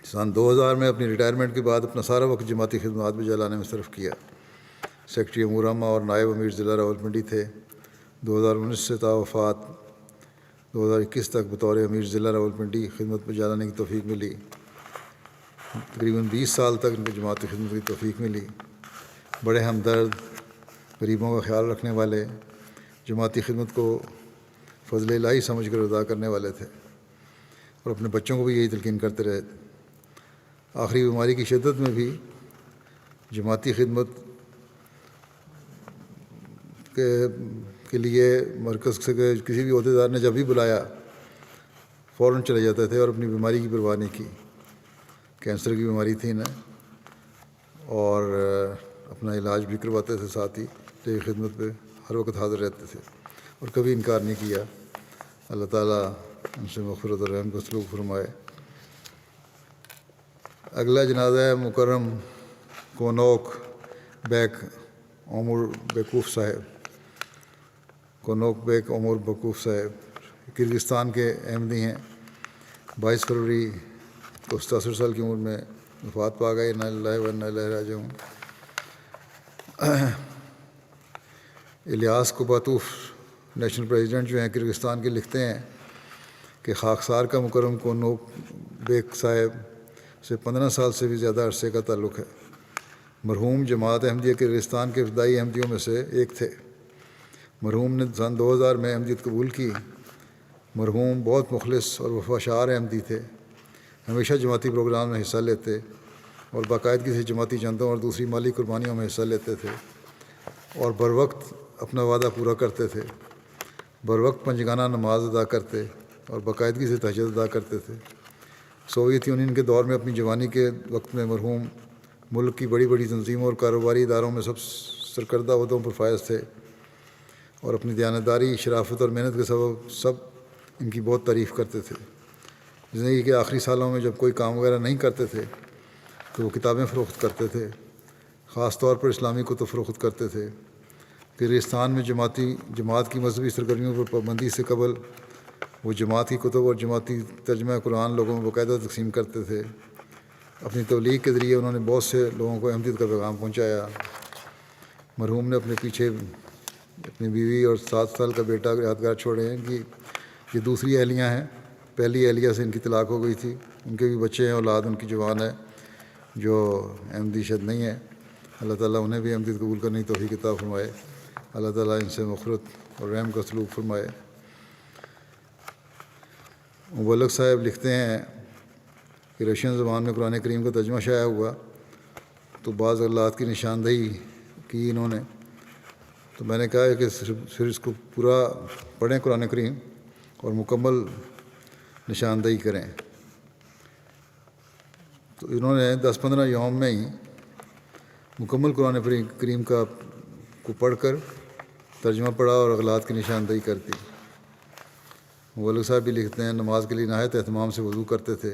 سن 2000 میں اپنی ریٹائرمنٹ کے بعد اپنا سارا وقت جماعتی خدمات میں جلانے میں صرف کیا. سیکرٹری امور عامہ اور نائب امیر ضلع راولپنڈی تھے. 2019 سے تا وفات 2021 تک بطور امیر ضلع راولپنڈی خدمت میں جلانے کی توفیق ملی. تقریباً 20 سال تک ان کو جماعتی خدمت کی توفیق ملی. بڑے ہمدرد، غریبوں کا خیال رکھنے والے، جماعتی خدمت کو فضل الہی سمجھ کر ادا کرنے والے تھے، اور اپنے بچوں کو بھی یہی تلقین کرتے رہے. آخری بیماری کی شدت میں بھی جماعتی خدمت کے لیے مرکز سے کسی بھی عہدیدار نے جب بھی بلایا فوراً چلے جاتے تھے، اور اپنی بیماری کی پرواہ نہیں کی. کینسر کی بیماری تھی انہیں، اور اپنا علاج بھی کرواتے تھے، ساتھ ہی لیکن خدمت پہ ہر وقت حاضر رہتے تھے اور کبھی انکار نہیں کیا. اللہ تعالیٰ ان سے مغفرت اور رحم کو سلوک فرمائے. اگلا جنازہ ہے مکرم کونوک بیک عمر بیکوف صاحب. کونوک بیک عمر بیکوف صاحب کرغزستان کے احمدی ہیں. 22 فروری کو 67 سال کی عمر میں وفات پا گئے. انا للہ و انا الیہ راجعون. الیاس کوباتوف نیشنل پریزیڈنٹ جو ہیں کرغزستان کے، لکھتے ہیں کہ خاکسار کا مکرم کونوک بیک صاحب سے 15 سال سے بھی زیادہ عرصے کا تعلق ہے. مرحوم جماعت احمدیہ کرغزستان کے ابتدائی احمدیوں میں سے ایک تھے. مرحوم نے سن 2000 میں احمدیت قبول کی. مرحوم بہت مخلص اور وفاشار احمدی تھے. ہمیشہ جماعتی پروگرام میں حصہ لیتے اور باقاعدگی سے جماعتی چندوں اور دوسری مالی قربانیوں میں حصہ لیتے تھے، اور بر وقت اپنا وعدہ پورا کرتے تھے. بر وقت پنجگانہ نماز ادا کرتے اور باقاعدگی سے تہجد ادا کرتے تھے. سوویت یونین کے دور میں اپنی جوانی کے وقت میں مرحوم ملک کی بڑی بڑی تنظیموں اور کاروباری اداروں میں سب سرکردہ عہدوں پر فائز تھے، اور اپنی دیانتداری، شرافت اور محنت کے سبب سب ان کی بہت تعریف کرتے تھے. زندگی کے آخری سالوں میں جب کوئی کام وغیرہ نہیں کرتے تھے تو وہ کتابیں فروخت کرتے تھے، خاص طور پر اسلامی کتب فروخت کرتے تھے. کرغزستان میں جماعت کی مذہبی سرگرمیوں پر پابندی سے قبل وہ جماعت کی کتب اور جماعتی ترجمہ قرآن لوگوں میں باقاعدہ تقسیم کرتے تھے۔ اپنی تبلیغ کے ذریعے انہوں نے بہت سے لوگوں کو احمدیت کا پیغام پہنچایا۔ مرحوم نے اپنے پیچھے اپنی بیوی اور 7 سال کا بیٹا یادگار چھوڑے ہیں کہ یہ دوسری اہلیہ ہیں۔ پہلی اہلیہ سے ان کی طلاق ہو گئی تھی، ان کے بھی بچے ہیں، اولاد ان کی جوان ہے جو احمدی شد نہیں ہے۔ اللہ تعالیٰ انہیں بھی احمدیت قبول کرنے کی توفیق عطا فرمائے۔ اللہ تعالیٰ ان سے مغفرت اور رحم کا سلوک فرمائے۔ مبلغ صاحب لکھتے ہیں کہ رشین زبان میں قرآن کریم کا ترجمہ شائع ہوا تو بعض اغلاط کی نشاندہی کی انہوں نے، تو میں نے کہا کہ پھر اس کو پورا پڑھیں قرآن کریم اور مکمل نشاندہی کریں۔ تو انہوں نے 10-15 یوم میں ہی مکمل قرآن کریم کو پڑھ کر ترجمہ پڑھا اور اغلاط کی نشاندہی کر دی۔ مبلغ صاحب بھی لکھتے ہیں نماز کے لیے نہایت اہتمام سے وضو کرتے تھے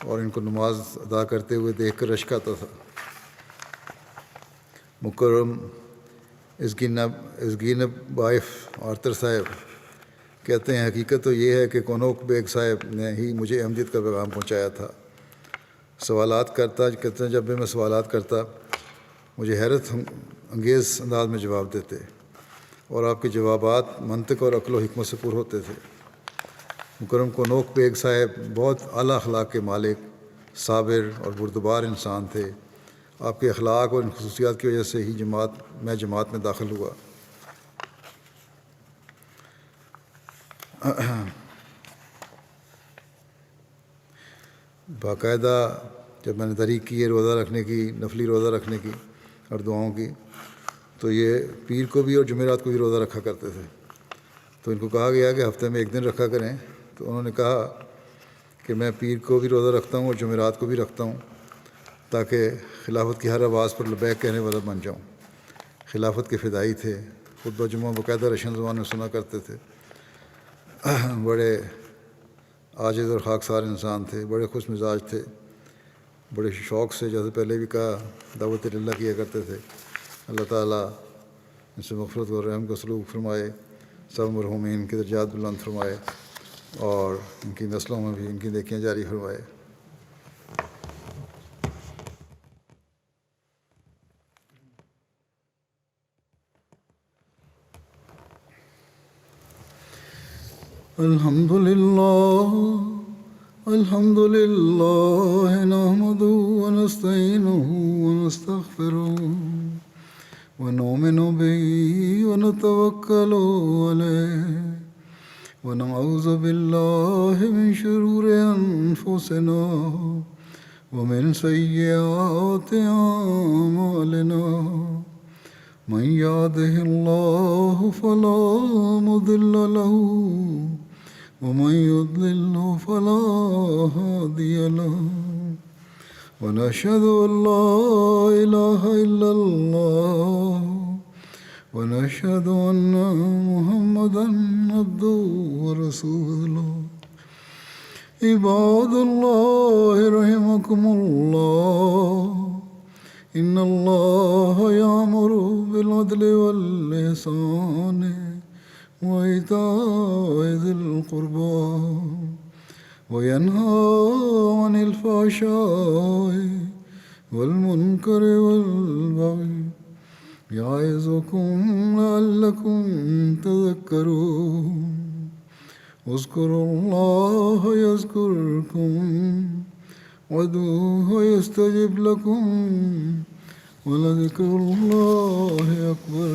اور ان کو نماز ادا کرتے ہوئے دیکھ کر رشک آتا تھا۔ مکرم ازگینب بائف آرتر صاحب کہتے ہیں حقیقت تو یہ ہے کہ کونوک بیگ صاحب نے ہی مجھے احمدیت کا پیغام پہنچایا تھا۔ سوالات کرتا کہتے ہیں جب بھی میں سوالات کرتا مجھے حیرت انگیز انداز میں جواب دیتے اور آپ کے جوابات منطق اور عقل و حکمت سے پر ہوتے تھے۔ مکرم کونوک بیگ صاحب بہت اعلیٰ اخلاق کے مالک، صابر اور بردبار انسان تھے۔ آپ کے اخلاق اور ان خصوصیات کی وجہ سے ہی میں جماعت میں داخل ہوا۔ باقاعدہ جب میں نے تحریک کی ہے روزہ رکھنے کی، نفلی روزہ رکھنے کی اور دعاؤں کی، تو یہ پیر کو بھی اور جمعرات کو بھی روزہ رکھا کرتے تھے۔ تو ان کو کہا گیا کہ ہفتے میں 1 دن رکھا کریں، تو انہوں نے کہا کہ میں پیر کو بھی روزہ رکھتا ہوں اور جمعرات کو بھی رکھتا ہوں تاکہ خلافت کی ہر آواز پر لبیک کہنے والا بن جاؤں۔ خلافت کے فدائی تھے، خطبہ جمعہ باقاعدہ رشین زبان میں سنا کرتے تھے۔ بڑے عاجز اور خاکسار انسان تھے، بڑے خوش مزاج تھے، بڑے شوق سے جیسے پہلے بھی کہا دعوت اللہ کیا کرتے تھے۔ اللہ تعالیٰ ان سے مغفرت اور رحم کا سلوک فرمائے، سب مرحومین کے درجات بلند فرمائے اور ان کی نسلوں میں بھی ان کی نیکیاں جاری فرمائے۔ الحمد لله نحمده ونستعينه ونستغفره ونؤمن به ونتوكل عليه ونعوذ بالله من شرور أنفسنا ومن سيئات أعمالنا من يهده الله فلا مضل له ومن يضلل فلا هادي له ونشهد أن لا إله إلا الله ونشهد أن محمدا عبده ورسوله عباد الله رحمكم الله إن الله يأمر بالعدل والإحسان وإيتاء ذي القربى وينهى عن الفحشاء والمنكر والبغي يعظكم لعلكم تذكرون اذكروا الله يذكركم وادعوه يستجب لكم ولذكر الله أكبر